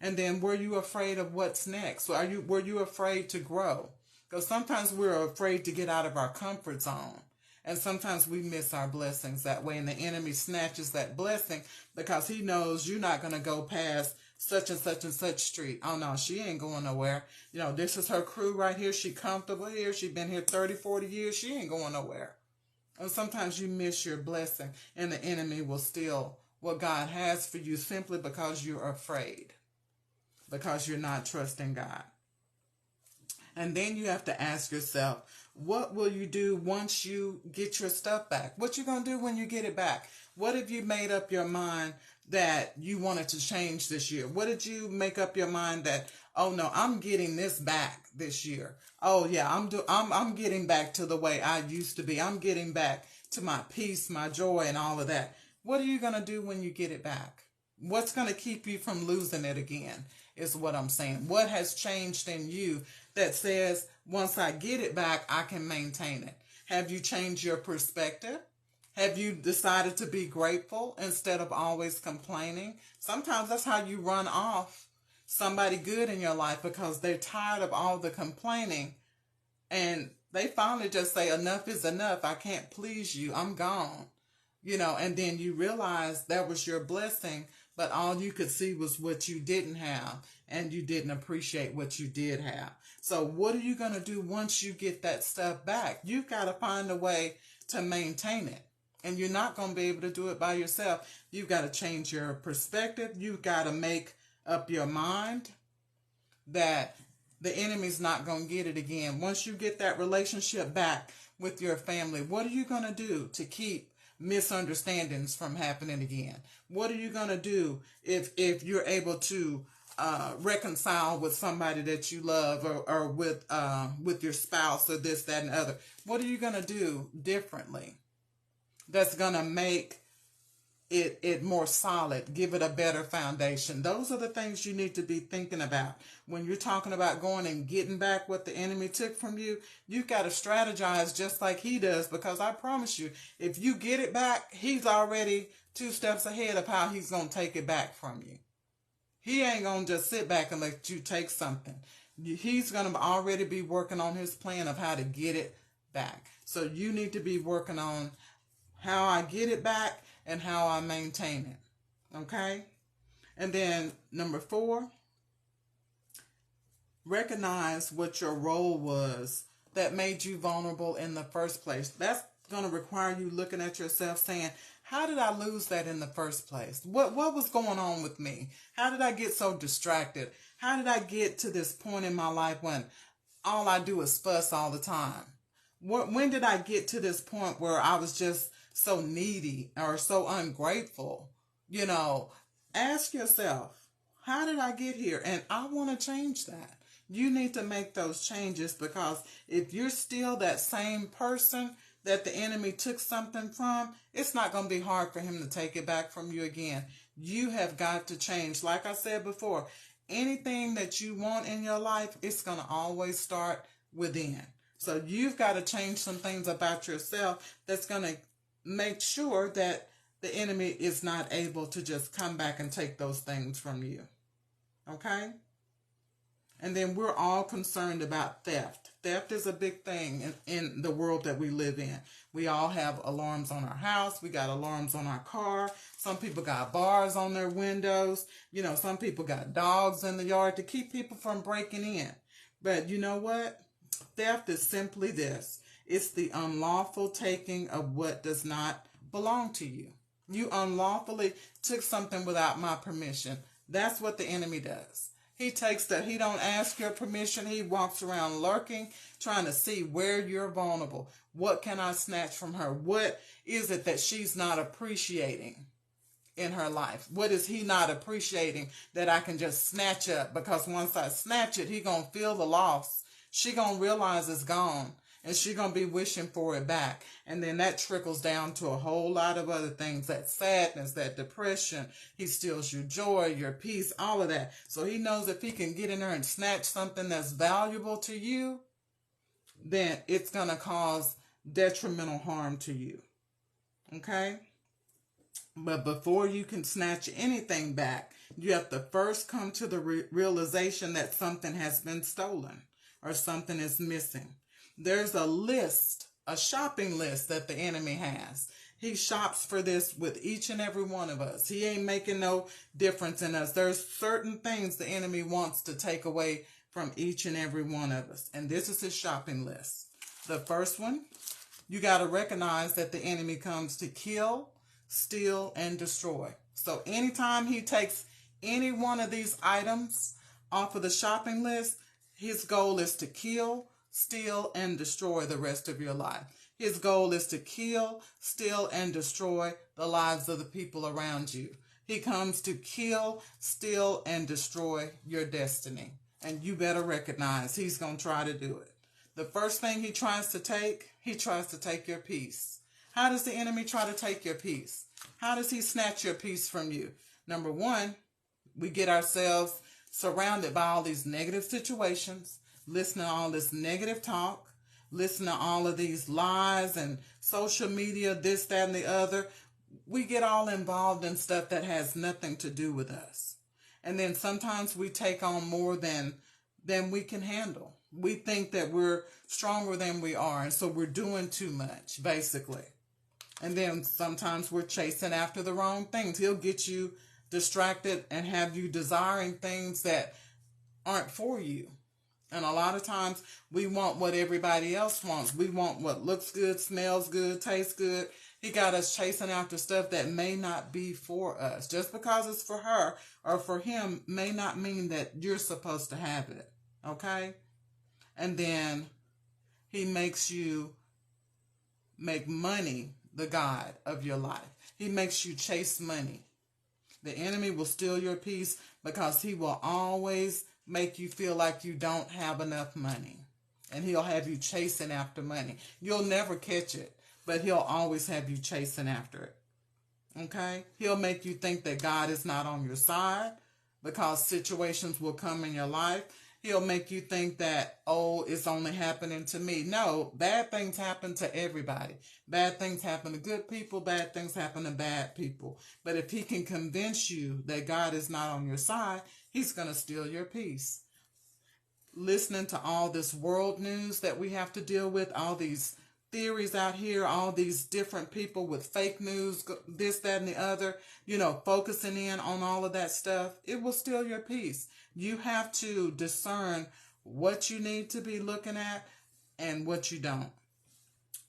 And then, were you afraid of what's next? Were you afraid to grow? Because sometimes we're afraid to get out of our comfort zone. And sometimes we miss our blessings that way. And the enemy snatches that blessing because he knows you're not going to go past such and such street. Oh no, she ain't going nowhere. You know, this is her crew right here. She comfortable here. She been here 30, 40 years. She ain't going nowhere. And sometimes you miss your blessing, and the enemy will steal what God has for you simply because you're afraid, because you're not trusting God. And then you have to ask yourself, what will you do once you get your stuff back? What you going to do when you get it back? What have you made up your mind that you wanted to change this year? What did you make up your mind that, oh no, I'm getting this back this year. Oh yeah, I'm getting back to the way I used to be. I'm getting back to my peace, my joy, and all of that. What are you going to do when you get it back? What's going to keep you from losing it again is what I'm saying. What has changed in you that says, once I get it back, I can maintain it? Have you changed your perspective? Have you decided to be grateful instead of always complaining? Sometimes that's how you run off somebody good in your life, because they're tired of all the complaining, and they finally just say, enough is enough. I can't please you. I'm gone. You know, and then you realize that was your blessing, but all you could see was what you didn't have, and you didn't appreciate what you did have. So what are you going to do once you get that stuff back? You've got to find a way to maintain it. And you're not going to be able to do it by yourself. You've got to change your perspective. You've got to make up your mind that the enemy's not going to get it again. Once you get that relationship back with your family, what are you going to do to keep misunderstandings from happening again? What are you going to do if you're able to reconcile with somebody that you love, or with your spouse, or this, that, and other? What are you going to do differently that's going to make it more solid, give it a better foundation? Those are the things you need to be thinking about. When you're talking about going and getting back what the enemy took from you, you've got to strategize just like he does, because I promise you, if you get it back, he's already 2 steps ahead of how he's going to take it back from you. He ain't going to just sit back and let you take something. He's going to already be working on his plan of how to get it back. So you need to be working on how I get it back and how I maintain it. Okay? And then number 4, recognize what your role was that made you vulnerable in the first place. That's going to require you looking at yourself saying, how did I lose that in the first place? What was going on with me? How did I get so distracted? How did I get to this point in my life when all I do is fuss all the time? When did I get to this point where I was just so needy or so ungrateful? You know, ask yourself, how did I get here? And I want to change that. You need to make those changes, because if you're still that same person that the enemy took something from, it's not going to be hard for him to take it back from you again. You have got to change. Like I said before, anything that you want in your life, it's going to always start within. So you've got to change some things about yourself that's going to make sure that the enemy is not able to just come back and take those things from you. Okay? And then we're all concerned about theft. Theft is a big thing in the world that we live in. We all have alarms on our house. We got alarms on our car. Some people got bars on their windows. You know, some people got dogs in the yard to keep people from breaking in. But you know what? Theft is simply this. It's the unlawful taking of what does not belong to you. You unlawfully took something without my permission. That's what the enemy does. He takes that. He don't ask your permission. He walks around lurking, trying to see where you're vulnerable. What can I snatch from her? What is it that she's not appreciating in her life? What is he not appreciating that I can just snatch up? Because once I snatch it, he gonna feel the loss. She gonna realize it's gone. And she's going to be wishing for it back. And then that trickles down to a whole lot of other things. That sadness, that depression. He steals your joy, your peace, all of that. So he knows if he can get in there and snatch something that's valuable to you, then it's going to cause detrimental harm to you. Okay? But before you can snatch anything back, you have to first come to the realization that something has been stolen or something is missing. There's a list, a shopping list that the enemy has. He shops for this with each and every one of us. He ain't making no difference in us. There's certain things the enemy wants to take away from each and every one of us. And this is his shopping list. The first one, you got to recognize that the enemy comes to kill, steal, and destroy. So anytime he takes any one of these items off of the shopping list, his goal is to kill, steal, and destroy the rest of your life. His goal is to kill, steal, and destroy the lives of the people around you. He comes to kill, steal, and destroy your destiny. And you better recognize he's going to try to do it. The first thing he tries to take your peace. How does the enemy try to take your peace? How does he snatch your peace from you? Number one, we get ourselves surrounded by all these negative situations, listening to all this negative talk, listen to all of these lies and social media, this, that, and the other. We get all involved in stuff that has nothing to do with us. And then sometimes we take on more than we can handle. We think that we're stronger than we are, and so we're doing too much, basically. And then sometimes we're chasing after the wrong things. He'll get you distracted and have you desiring things that aren't for you. And a lot of times we want what everybody else wants. We want what looks good, smells good, tastes good. He got us chasing after stuff that may not be for us. Just because it's for her or for him may not mean that you're supposed to have it. Okay? And then he makes you make money the God of your life. He makes you chase money. The enemy will steal your peace because he will always make you feel like you don't have enough money. And he'll have you chasing after money. You'll never catch it, but he'll always have you chasing after it. Okay? He'll make you think that God is not on your side because situations will come in your life. He'll make you think that, oh, it's only happening to me. No, bad things happen to everybody. Bad things happen to good people. Bad things happen to bad people. But if he can convince you that God is not on your side, he's going to steal your peace. Listening to all this world news that we have to deal with, all these theories out here, all these different people with fake news, this, that, and the other, focusing in on all of that stuff, it will steal your peace. You have to discern what you need to be looking at and what you don't.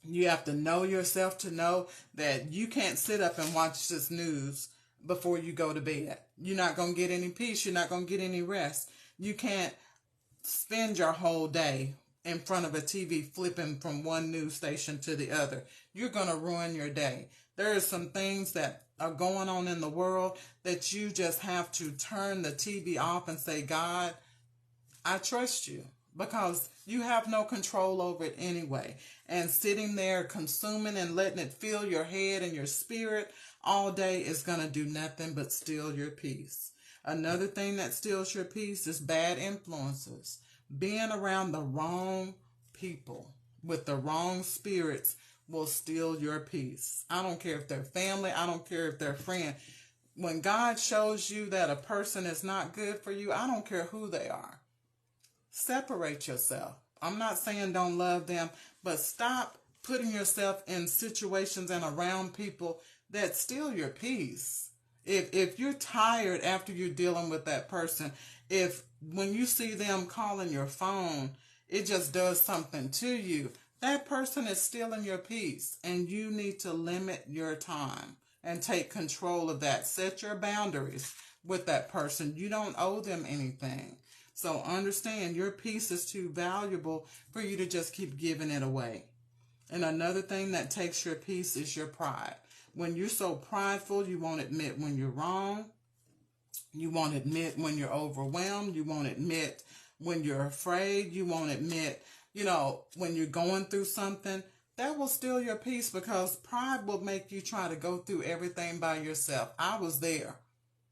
You have to know yourself to know that you can't sit up and watch this news before you go to bed. You're not going to get any peace. You're not going to get any rest. You can't spend your whole day in front of a TV flipping from one news station to the other. You're going to ruin your day. There are some things that are going on in the world that you just have to turn the TV off and say, God, I trust you, because you have no control over it anyway. And sitting there consuming and letting it fill your head and your spirit all day is going to do nothing but steal your peace. Another thing that steals your peace is bad influences. Being around the wrong people with the wrong spirits will steal your peace. I don't care if they're family. I don't care if they're friend. When God shows you that a person is not good for you, I don't care who they are. Separate yourself. I'm not saying don't love them, but stop putting yourself in situations and around people that steal your peace. If you're tired after you're dealing with that person, if when you see them calling your phone, it just does something to you, that person is stealing your peace, and you need to limit your time and take control of that. Set your boundaries with that person. You don't owe them anything. So understand your peace is too valuable for you to just keep giving it away. And another thing that takes your peace is your pride. When you're so prideful, you won't admit when you're wrong. You won't admit when you're overwhelmed. You won't admit when you're afraid. You won't admit, when you're going through something. That will steal your peace, because pride will make you try to go through everything by yourself. I was there.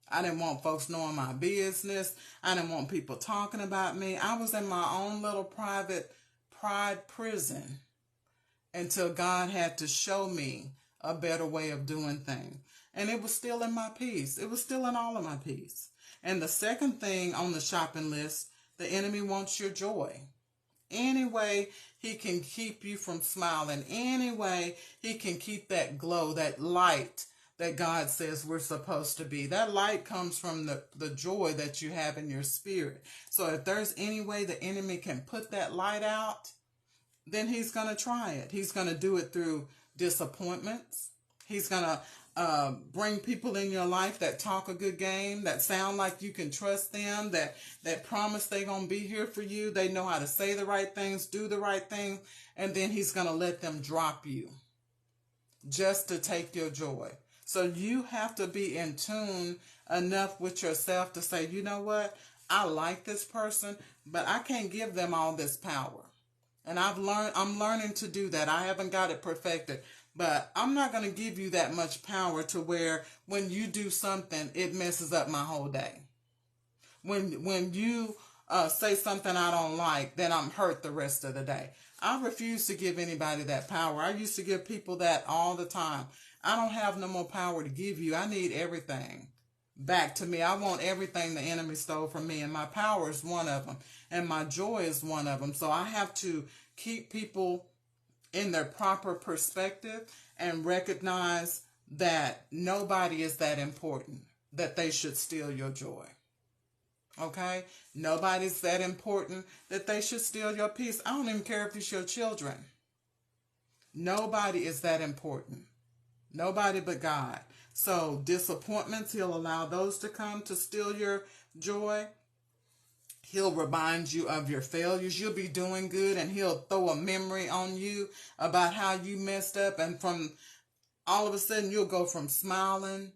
I didn't want folks knowing my business. I didn't want people talking about me. I was in my own little private pride prison until God had to show me a better way of doing things. And it was still in my peace. It was still in all of my peace. And the second thing on the shopping list, the enemy wants your joy. Any way he can keep you from smiling. Any way he can keep that glow, that light that God says we're supposed to be. That light comes from the joy that you have in your spirit. So if there's any way the enemy can put that light out, then he's going to try it. He's going to do it through disappointments. He's going to bring people in your life that talk a good game, that sound like you can trust them, that promise they're going to be here for you. They know how to say the right things, do the right thing, and then he's going to let them drop you just to take your joy. So you have to be in tune enough with yourself to say, you know what? I like this person, but I can't give them all this power. And I'm learning to do that. I haven't got it perfected, but I'm not going to give you that much power to where when you do something, it messes up my whole day. When you say something I don't like, then I'm hurt the rest of the day. I refuse to give anybody that power. I used to give people that all the time. I don't have no more power to give you. I need everything back to me. I want everything the enemy stole from me, and my power is one of them, and my joy is one of them. So I have to keep people in their proper perspective and recognize that nobody is that important that they should steal your joy. Okay? Nobody's that important that they should steal your peace. I don't even care if it's your children. Nobody is that important. Nobody but God. So disappointments, he'll allow those to come to steal your joy. He'll remind you of your failures. You'll be doing good, and he'll throw a memory on you about how you messed up, and from all of a sudden you'll go from smiling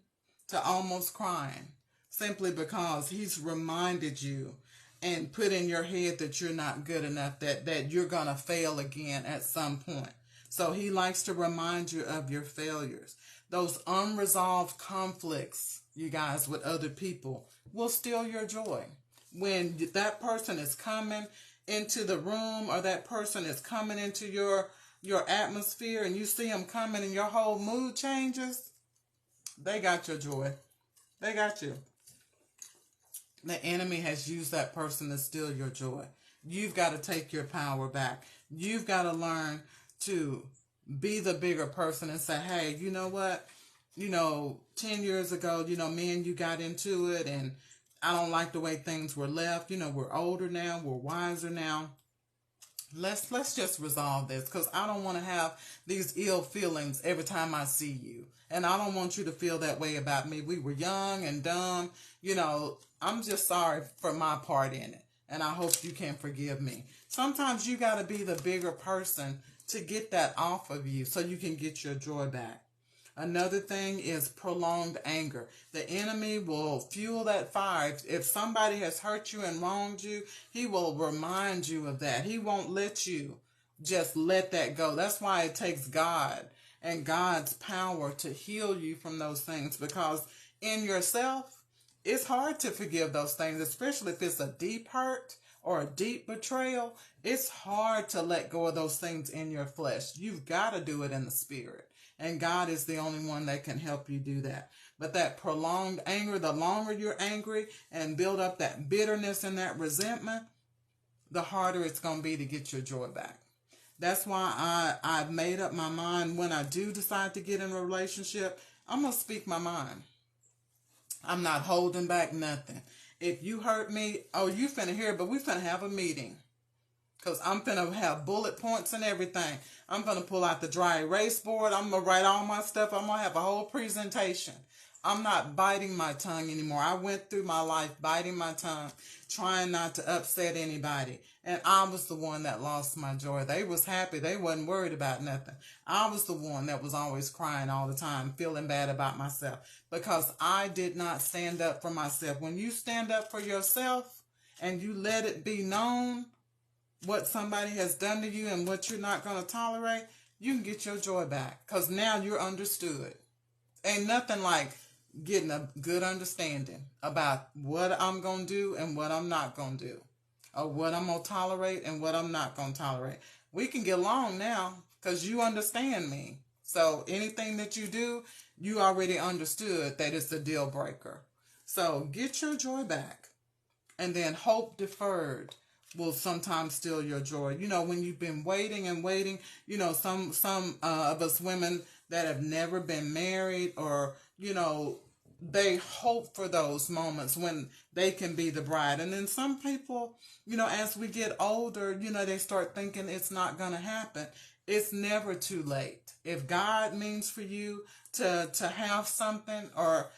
to almost crying, simply because he's reminded you and put in your head that you're not good enough, that you're going to fail again at some point. So he likes to remind you of your failures. Those unresolved conflicts, you guys, with other people will steal your joy. When that person is coming into the room, or that person is coming into your atmosphere, and you see them coming and your whole mood changes, they got your joy. They got you. The enemy has used that person to steal your joy. You've got to take your power back. You've got to learn to be the bigger person and say, hey, you know what? 10 years ago, me and you got into it, and I don't like the way things were left. We're older now. We're wiser now. Let's just resolve this, because I don't want to have these ill feelings every time I see you. And I don't want you to feel that way about me. We were young and dumb. I'm just sorry for my part in it. And I hope you can forgive me. Sometimes you got to be the bigger person to get that off of you so you can get your joy back. Another thing is prolonged anger. The enemy will fuel that fire. If somebody has hurt you and wronged you, he will remind you of that. He won't let you just let that go. That's why it takes God and God's power to heal you from those things, because in yourself, it's hard to forgive those things, especially if it's a deep hurt or a deep betrayal. It's hard to let go of those things in your flesh. You've got to do it in the spirit. And God is the only one that can help you do that. But that prolonged anger, the longer you're angry and build up that bitterness and that resentment, the harder it's going to be to get your joy back. That's why I've made up my mind, when I do decide to get in a relationship, I'm going to speak my mind. I'm not holding back nothing. If you hurt me, you finna hear it, but we finna have a meeting. Because I'm finna have bullet points and everything. I'm going to pull out the dry erase board. I'm going to write all my stuff. I'm going to have a whole presentation. I'm not biting my tongue anymore. I went through my life biting my tongue, trying not to upset anybody. And I was the one that lost my joy. They was happy. They wasn't worried about nothing. I was the one that was always crying all the time, feeling bad about myself, because I did not stand up for myself. When you stand up for yourself and you let it be known what somebody has done to you and what you're not going to tolerate, you can get your joy back, because now you're understood. Ain't nothing like getting a good understanding about what I'm going to do and what I'm not going to do, or what I'm going to tolerate and what I'm not going to tolerate. We can get along now because you understand me. So anything that you do, you already understood that it's a deal breaker. So get your joy back. And then hope deferred will sometimes steal your joy. When you've been waiting and waiting, some of us women that have never been married, or, they hope for those moments when they can be the bride. And then some people, as we get older, they start thinking it's not going to happen. It's never too late. If God means for you to have something, or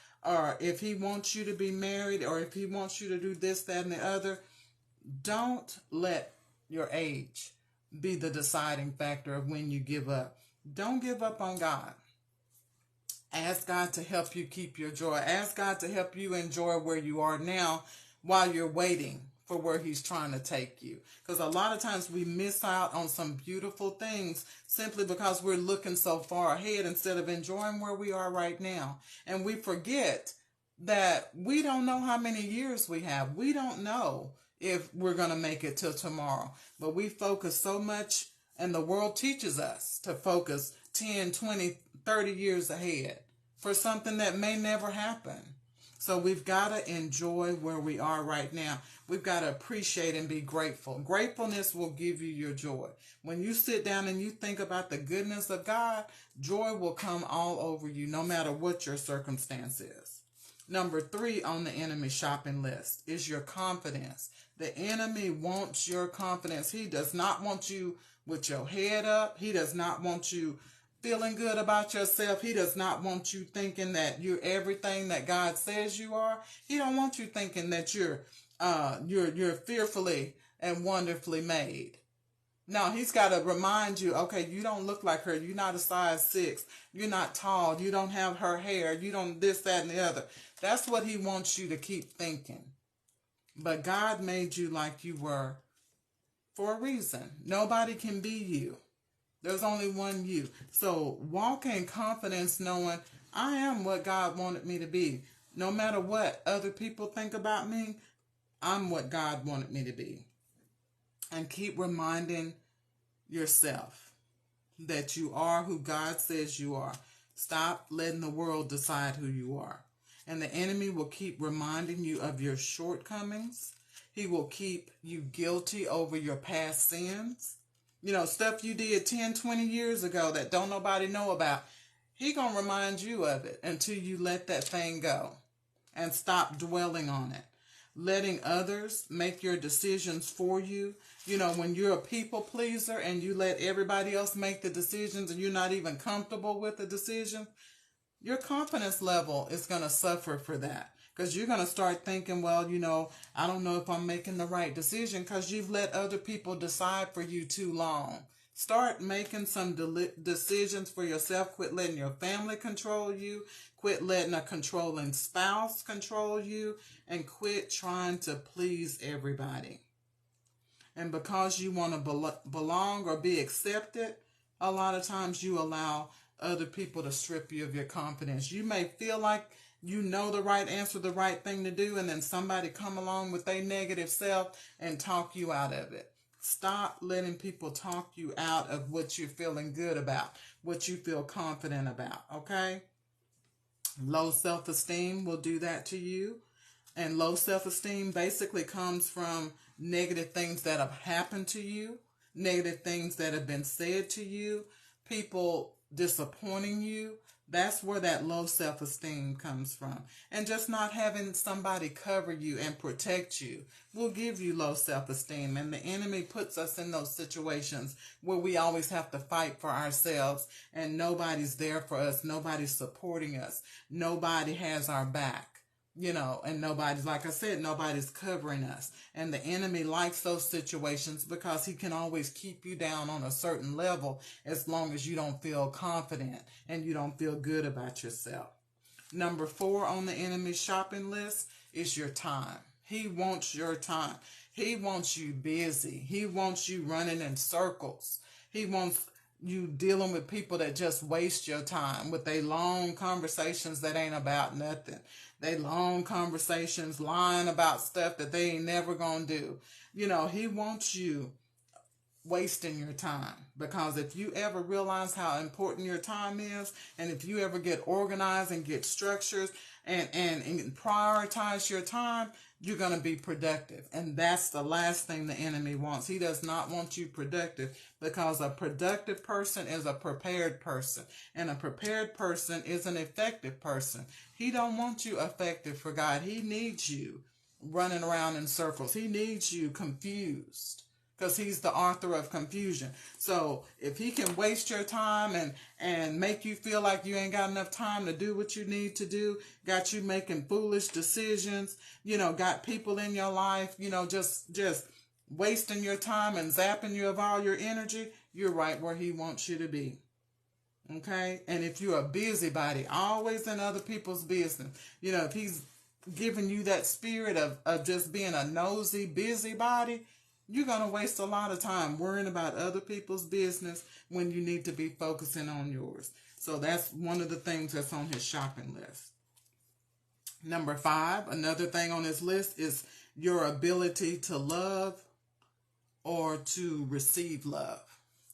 if he wants you to be married, or if he wants you to do this, that, and the other, don't let your age be the deciding factor of when you give up. Don't give up on God. Ask God to help you keep your joy. Ask God to help you enjoy where you are now while you're waiting for where he's trying to take you. Because a lot of times we miss out on some beautiful things simply because we're looking so far ahead instead of enjoying where we are right now. And we forget that we don't know how many years we have. We don't know if we're going to make it till tomorrow. But we focus so much, and the world teaches us to focus 10, 20, 30 years ahead for something that may never happen. So we've got to enjoy where we are right now. We've got to appreciate and be grateful. Gratefulness will give you your joy. When you sit down and you think about the goodness of God, joy will come all over you, no matter what your circumstance is. Number 3 on the enemy shopping list is your confidence. The enemy wants your confidence. He does not want you with your head up. He does not want you feeling good about yourself. He does not want you thinking that you're everything that God says you are. He don't want you thinking that you're fearfully and wonderfully made. No, he's got to remind you, okay, you don't look like her. You're not a size 6. You're not tall. You don't have her hair. You don't this, that, and the other. That's what he wants you to keep thinking. But God made you like you were for a reason. Nobody can be you. There's only one you. So walk in confidence knowing I am what God wanted me to be. No matter what other people think about me, I'm what God wanted me to be. And keep reminding yourself that you are who God says you are. Stop letting the world decide who you are. And the enemy will keep reminding you of your shortcomings. He will keep you guilty over your past sins. Stuff you did 10, 20 years ago that don't nobody know about. He gonna remind you of it until you let that thing go and stop dwelling on it. Letting others make your decisions for you. When you're a people pleaser and you let everybody else make the decisions and you're not even comfortable with the decision, your confidence level is going to suffer for that. Because you're going to start thinking, well, I don't know if I'm making the right decision because you've let other people decide for you too long. Start making some decisions for yourself. Quit letting your family control you. Quit letting a controlling spouse control you. And quit trying to please everybody. And because you want to belong or be accepted, a lot of times you allow other people to strip you of your confidence. You may feel like you know the right answer, the right thing to do, and then somebody come along with their negative self and talk you out of it. Stop letting people talk you out of what you're feeling good about, what you feel confident about, okay? Low self-esteem will do that to you. And low self-esteem basically comes from negative things that have happened to you, negative things that have been said to you, people disappointing you. That's where that low self-esteem comes from. And just not having somebody cover you and protect you will give you low self-esteem. And the enemy puts us in those situations where we always have to fight for ourselves and nobody's there for us. Nobody's supporting us. Nobody has our back. And nobody's, like I said, nobody's covering us. And the enemy likes those situations because he can always keep you down on a certain level as long as you don't feel confident and you don't feel good about yourself. Number 4 on the enemy shopping list is your time. He wants your time. He wants you busy. He wants you running in circles. He wants you dealing with people that just waste your time with their long conversations that ain't about nothing. They long conversations lying about stuff that they ain't never gonna do. He wants you wasting your time, because if you ever realize how important your time is, and if you ever get organized and get structures and prioritize your time, you're going to be productive. And that's the last thing the enemy wants. He does not want you productive, because a productive person is a prepared person. And a prepared person is an effective person. He don't want you effective for God. He needs you running around in circles. He needs you confused, because he's the author of confusion. So if he can waste your time and make you feel like you ain't got enough time to do what you need to do, got you making foolish decisions, got people in your life, just wasting your time and zapping you of all your energy, you're right where he wants you to be. Okay? And if you're a busybody, always in other people's business, if he's giving you that spirit of just being a nosy busybody, you're going to waste a lot of time worrying about other people's business when you need to be focusing on yours. So that's one of the things that's on his shopping list. Number 5, another thing on his list is your ability to love or to receive love.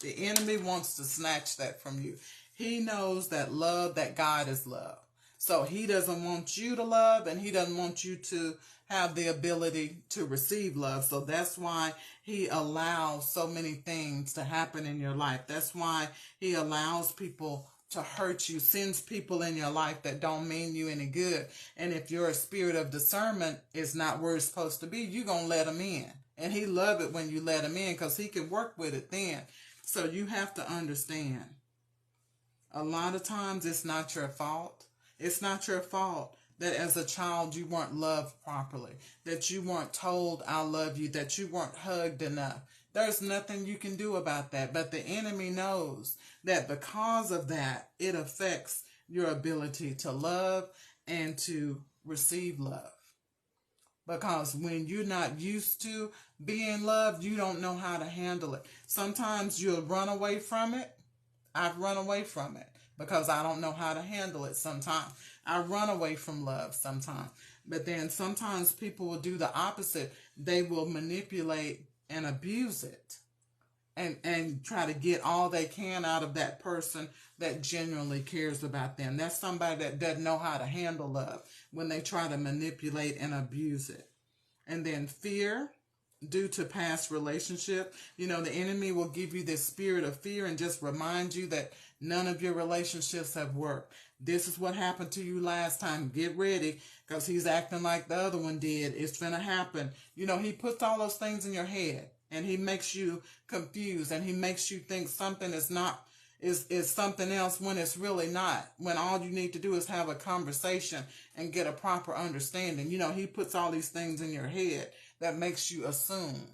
The enemy wants to snatch that from you. He knows that God is love. So he doesn't want you to love, and he doesn't want you to have the ability to receive love. So that's why he allows so many things to happen in your life. That's why he allows people to hurt you, sends people in your life that don't mean you any good. And if your spirit of discernment is not where it's supposed to be, you're going to let him in. And he love it when you let him in, because he can work with it then. So you have to understand, a lot of times it's not your fault. It's not your fault that as a child you weren't loved properly, that you weren't told I love you, that you weren't hugged enough. There's nothing you can do about that. But the enemy knows that because of that, it affects your ability to love and to receive love. Because when you're not used to being loved, you don't know how to handle it. Sometimes you'll run away from it. I've run away from it because I don't know how to handle it sometimes. I run away from love sometimes. But then sometimes people will do the opposite. They will manipulate and abuse it and try to get all they can out of that person that genuinely cares about them. That's somebody that doesn't know how to handle love when they try to manipulate and abuse it. And then fear, due to past relationship. The enemy will give you this spirit of fear and just remind you that none of your relationships have worked. This is what happened to you last time. Get ready, because he's acting like the other one did. It's gonna happen. He puts all those things in your head, and he makes you confused, and he makes you think something is something else when it's really not. When all you need to do is have a conversation and get a proper understanding. He puts all these things in your head that makes you assume.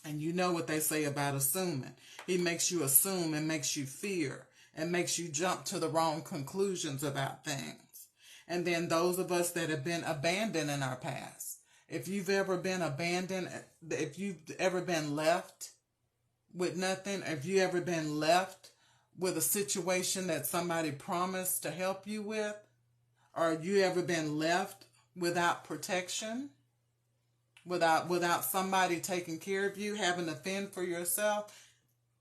And you know what they say about assuming. He makes you assume and makes you fear and makes you jump to the wrong conclusions about things. And then those of us that have been abandoned in our past. If you've ever been abandoned, if you've ever been left with nothing, if you ever been left with a situation that somebody promised to help you with, or you ever been left without protection, without somebody taking care of you, having to fend for yourself,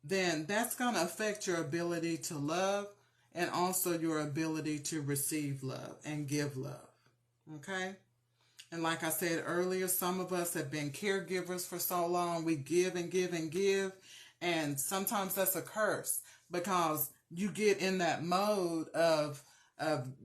then that's going to affect your ability to love and also your ability to receive love and give love. Okay? And like I said earlier, some of us have been caregivers for so long. We give and give and give. And sometimes that's a curse, because you get in that mode of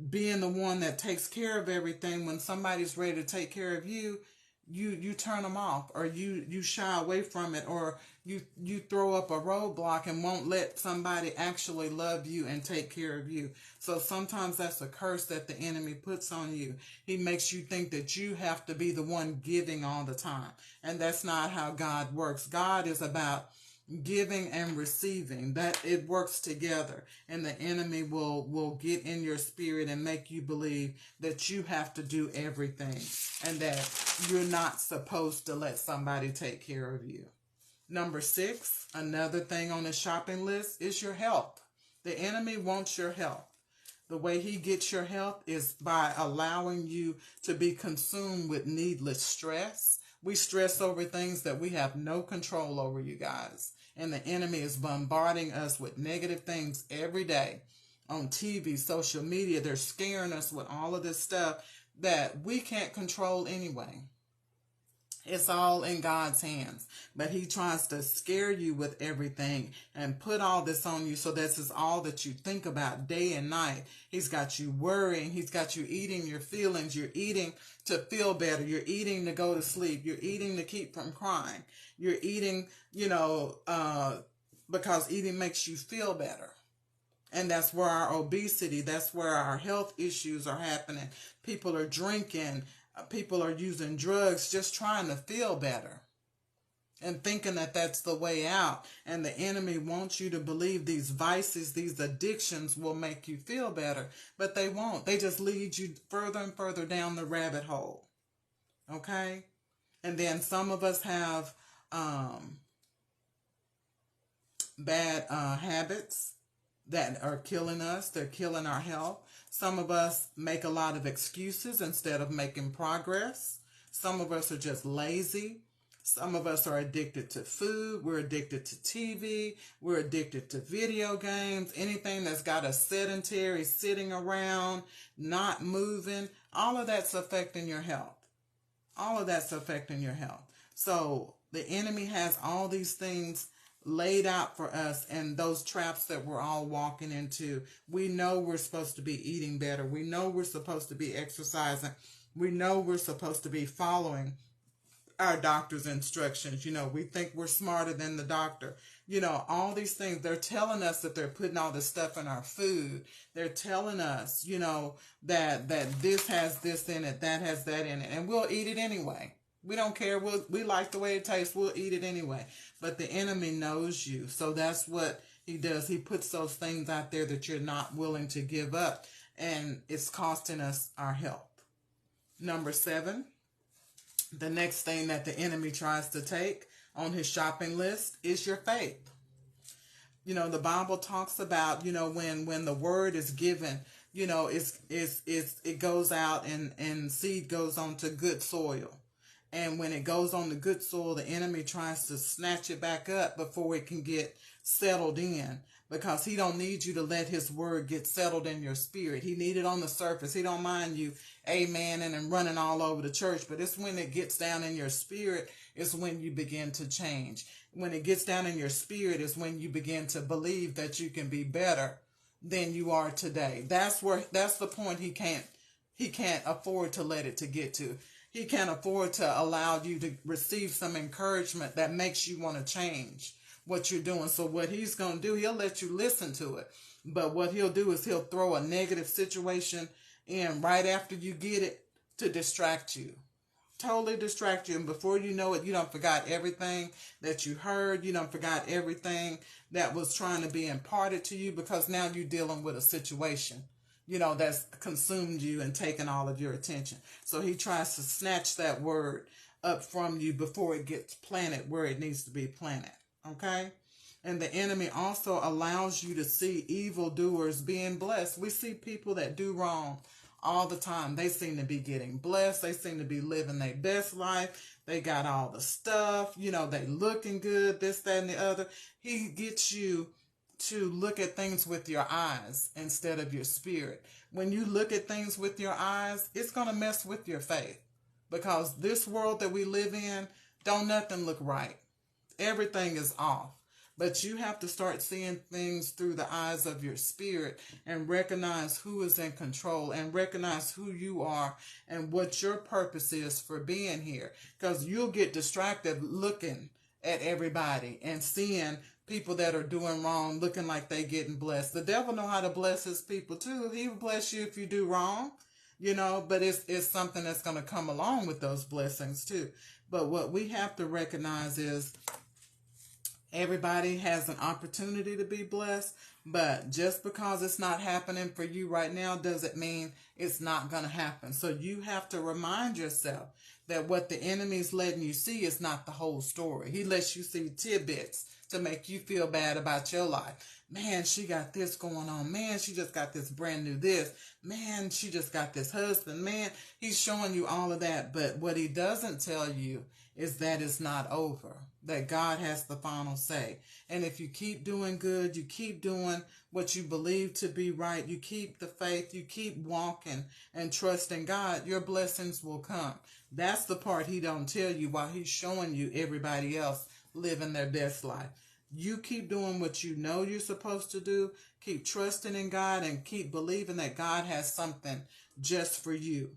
being the one that takes care of everything. When somebody's ready to take care of you, you turn them off, or you shy away from it, or you throw up a roadblock and won't let somebody actually love you and take care of you. So sometimes that's a curse that the enemy puts on you. He makes you think that you have to be the one giving all the time. And that's not how God works. God is about giving and receiving, that it works together. And the enemy will get in your spirit and make you believe that you have to do everything and that you're not supposed to let somebody take care of you. Number 6, another thing on the shopping list is your health. The enemy wants your health. The way he gets your health is by allowing you to be consumed with needless stress. We stress over things that we have no control over, you guys. And the enemy is bombarding us with negative things every day on TV, social media. They're scaring us with all of this stuff that we can't control anyway. It's all in God's hands. But he tries to scare you with everything and put all this on you so this is all that you think about day and night. He's got you worrying. He's got you eating your feelings. You're eating to feel better. You're eating to go to sleep. You're eating to keep from crying. You're eating, because eating makes you feel better. And that's where our obesity, that's where our health issues are happening. People are drinking. People are using drugs just trying to feel better and thinking that that's the way out. And the enemy wants you to believe these vices, these addictions will make you feel better, but they won't. They just lead you further and further down the rabbit hole. Okay? And then some of us have bad habits that are killing us. They're killing our health. Some of us make a lot of excuses instead of making progress. Some of us are just lazy. Some of us are addicted to food. We're addicted to TV. We're addicted to video games. Anything that's got us sedentary, sitting around, not moving. All of that's affecting your health. All of that's affecting your health. So the enemy has all these things laid out for us, and those traps that we're all walking into. We know we're supposed to be eating better. We know we're supposed to be exercising. We know we're supposed to be following our doctor's instructions. We think we're smarter than the doctor. All these things, they're telling us that they're putting all this stuff in our food. They're telling us, that this has this in it, that has that in it, and we'll eat it anyway. We don't care. We like the way it tastes. We'll eat it anyway. But the enemy knows you. So that's what he does. He puts those things out there that you're not willing to give up. And it's costing us our health. Number 7, the next thing that the enemy tries to take on his shopping list is your faith. The Bible talks about, when the word is given, it goes out and seed goes onto good soil. And when it goes on the good soil, the enemy tries to snatch it back up before it can get settled in, because he don't need you to let his word get settled in your spirit. He need it on the surface. He don't mind you amening and running all over the church, but it's when it gets down in your spirit is when you begin to change. When it gets down in your spirit is when you begin to believe that you can be better than you are today. That's the point he can't afford to let it to get to. He can't afford to allow you to receive some encouragement that makes you want to change what you're doing. So what he's going to do, he'll let you listen to it. But what he'll do is he'll throw a negative situation in right after you get it to distract you. Totally distract you. And before you know it, you done forgot everything that you heard. You done forgot everything that was trying to be imparted to you, because now you're dealing with a situation that's consumed you and taken all of your attention. So he tries to snatch that word up from you before it gets planted where it needs to be planted. Okay? And the enemy also allows you to see evildoers being blessed. We see people that do wrong all the time. They seem to be getting blessed. They seem to be living their best life. They got all the stuff. They looking good, this, that, and the other. He gets you to look at things with your eyes instead of your spirit. When you look at things with your eyes, it's going to mess with your faith, because this world that we live in, don't nothing look right. Everything is off. But you have to start seeing things through the eyes of your spirit and recognize who is in control and recognize who you are and what your purpose is for being here. Because you'll get distracted looking at everybody and seeing people that are doing wrong looking like they getting blessed. The devil know how to bless his people too. He will bless you if you do wrong, but it's something that's going to come along with those blessings too. But what we have to recognize is everybody has an opportunity to be blessed, but just because it's not happening for you right now doesn't mean it's not going to happen. So you have to remind yourself that what the enemy is letting you see is not the whole story. He lets you see tidbits to make you feel bad about your life. Man, she got this going on. Man, she just got this brand new this. Man, she just got this husband. Man, he's showing you all of that. But what he doesn't tell you is that it's not over, that God has the final say. And if you keep doing good, you keep doing doing what you believe to be right, you keep the faith, you keep walking and trusting God, your blessings will come. That's the part he don't tell you while he's showing you everybody else living their best life. You keep doing what you know you're supposed to do. Keep trusting in God and keep believing that God has something just for you.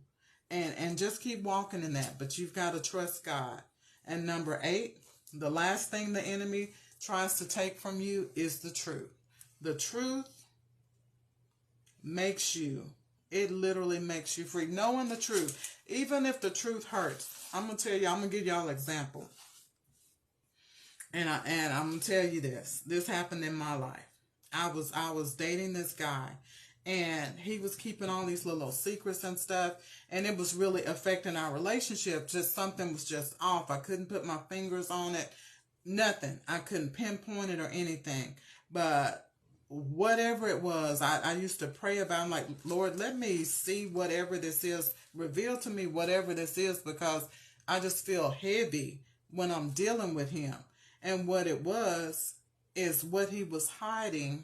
And just keep walking in that. But you've got to trust God. And number 8, the last thing the enemy tries to take from you is the truth. The truth makes you, it literally makes you free. Knowing the truth, even if the truth hurts. I'm going to tell you, I'm going to give y'all an example. And I'm going to tell you this. This happened in my life. I was dating this guy, and he was keeping all these little secrets and stuff, and it was really affecting our relationship. Just something was just off. I couldn't put my fingers on it. Nothing. I couldn't pinpoint it or anything. But whatever it was, I used to pray about. I'm like, Lord, let me see whatever this is. Reveal to me whatever this is, because I just feel heavy when I'm dealing with him. And what it was is what he was hiding.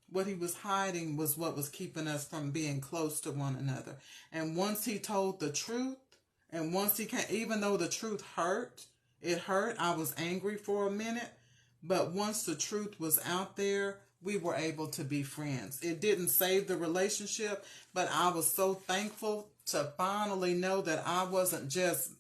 What he was hiding was what was keeping us from being close to one another. And once he told the truth, and once he came, even though the truth hurt, it hurt. I was angry for a minute. But once the truth was out there, we were able to be friends. It didn't save the relationship, but I was so thankful to finally know that I wasn't just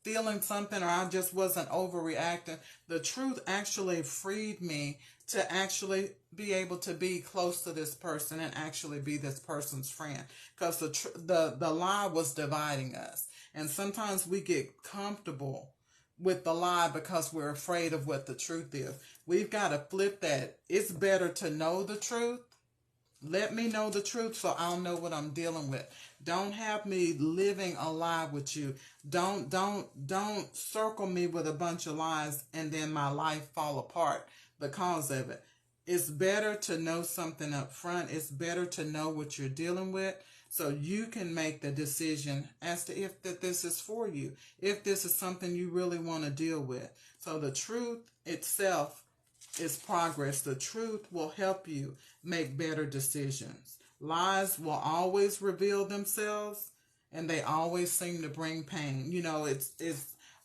feeling something, or I just wasn't overreacting. The truth actually freed me to actually be able to be close to this person and actually be this person's friend, because the lie was dividing us. And sometimes we get comfortable with the lie because we're afraid of what the truth is. We've got to flip that. It's better to know the truth. Let me know the truth so I'll know what I'm dealing with. Don't have me living a lie with you. Don't circle me with a bunch of lies and then my life fall apart because of it. It's better to know something up front. It's better to know what you're dealing with so you can make the decision as to if that this is for you, if this is something you really want to deal with. So the truth itself is progress. The truth will help you make better decisions. Lies will always reveal themselves, and they always seem to bring pain. You know, it's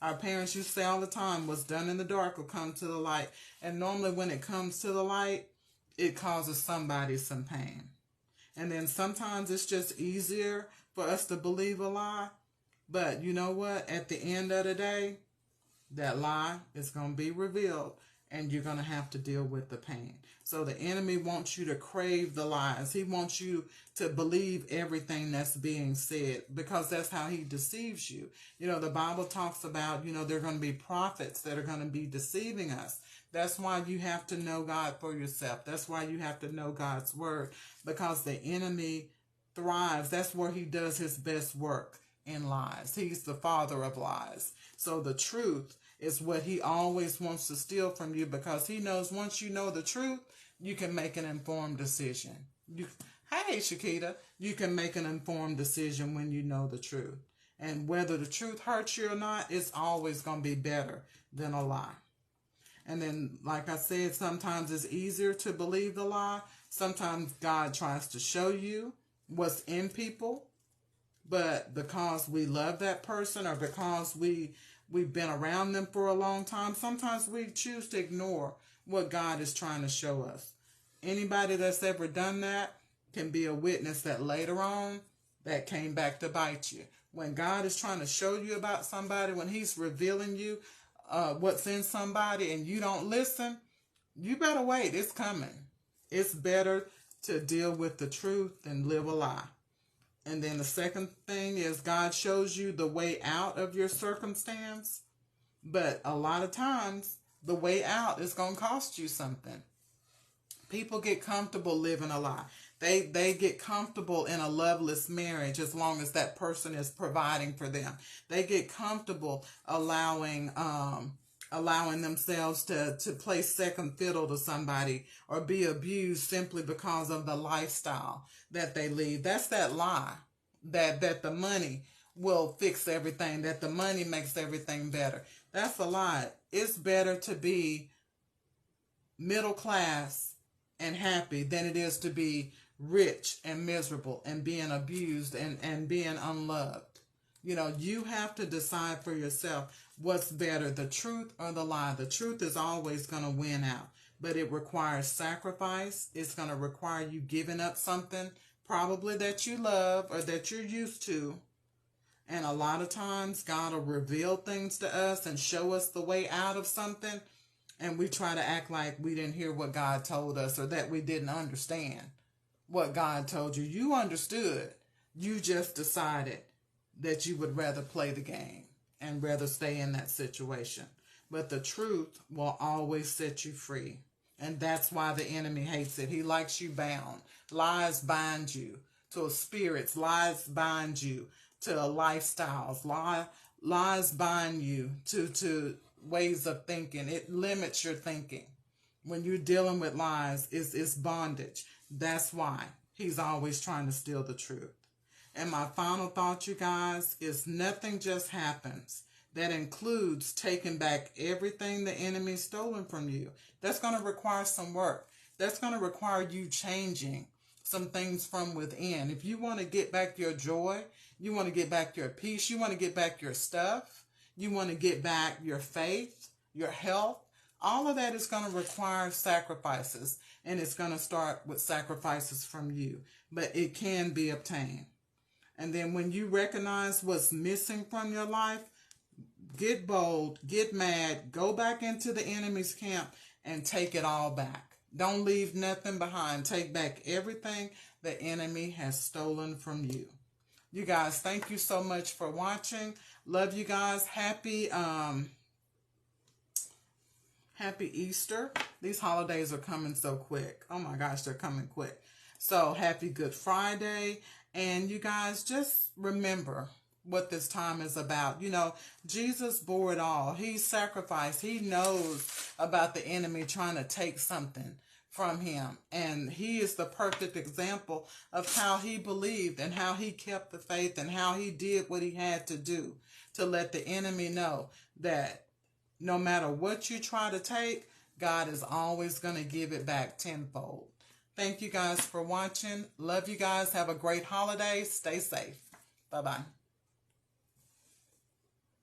our parents used to say all the time, what's done in the dark will come to the light. And normally when it comes to the light, it causes somebody some pain. And then sometimes it's just easier for us to believe a lie. But you know what? At the end of the day, that lie is going to be revealed, and you're going to have to deal with the pain. So the enemy wants you to crave the lies. He wants you to believe everything that's being said, because that's how he deceives you. You know, the Bible talks about, you know, there are going to be prophets that are going to be deceiving us. That's why you have to know God for yourself. That's why you have to know God's word, because the enemy thrives. That's where he does his best work, in lies. He's the father of lies. So the truth is what he always wants to steal from you, because he knows once you know the truth, you can make an informed decision. Hey, Shakita, you can make an informed decision when you know the truth. And whether the truth hurts you or not, it's always going to be better than a lie. And then, like I said, sometimes it's easier to believe the lie. Sometimes God tries to show you what's in people. But because we love that person, or because we've been around them for a long time, sometimes we choose to ignore what God is trying to show us. Anybody that's ever done that can be a witness that later on that came back to bite you. When God is trying to show you about somebody, when he's revealing you what's in somebody and you don't listen, you better wait. It's coming. It's better to deal with the truth than live a lie. And then the second thing is God shows you the way out of your circumstance. But a lot of times, the way out is going to cost you something. People get comfortable living a lie. They get comfortable in a loveless marriage as long as that person is providing for them. They get comfortable allowing themselves to play second fiddle to somebody or be abused simply because of the lifestyle that they lead. That's that lie that the money will fix everything, that the money makes everything better. That's a lie. It's better to be middle class and happy than it is to be rich and miserable and being abused and being unloved. You know, you have to decide for yourself what's better, the truth or the lie. The truth is always going to win out, but it requires sacrifice. It's going to require you giving up something probably that you love or that you're used to. And a lot of times God will reveal things to us and show us the way out of something. And we try to act like we didn't hear what God told us or that we didn't understand what God told you. You understood. You just decided that you would rather play the game and rather stay in that situation. But the truth will always set you free. And that's why the enemy hates it. He likes you bound. Lies bind you to spirits. Lies bind you to lifestyles. Lies bind you to ways of thinking. It limits your thinking. When you're dealing with lies, it's bondage. That's why he's always trying to steal the truth. And my final thought, you guys, is nothing just happens. That includes taking back everything the enemy's stolen from you. That's going to require some work. That's going to require you changing some things from within. If you want to get back your joy, you want to get back your peace, you want to get back your stuff, you want to get back your faith, your health, all of that is going to require sacrifices. And it's going to start with sacrifices from you. But it can be obtained. And then when you recognize what's missing from your life, get bold, get mad, go back into the enemy's camp and take it all back. Don't leave nothing behind. Take back everything the enemy has stolen from you. You guys, thank you so much for watching. Love you guys. Happy Easter. These holidays are coming so quick. Oh my gosh, they're coming quick. So happy Good Friday. And you guys, just remember what this time is about. You know, Jesus bore it all. He sacrificed. He knows about the enemy trying to take something from him. And he is the perfect example of how he believed and how he kept the faith and how he did what he had to do to let the enemy know that no matter what you try to take, God is always going to give it back tenfold. Thank you guys for watching. Love you guys. Have a great holiday. Stay safe. Bye-bye.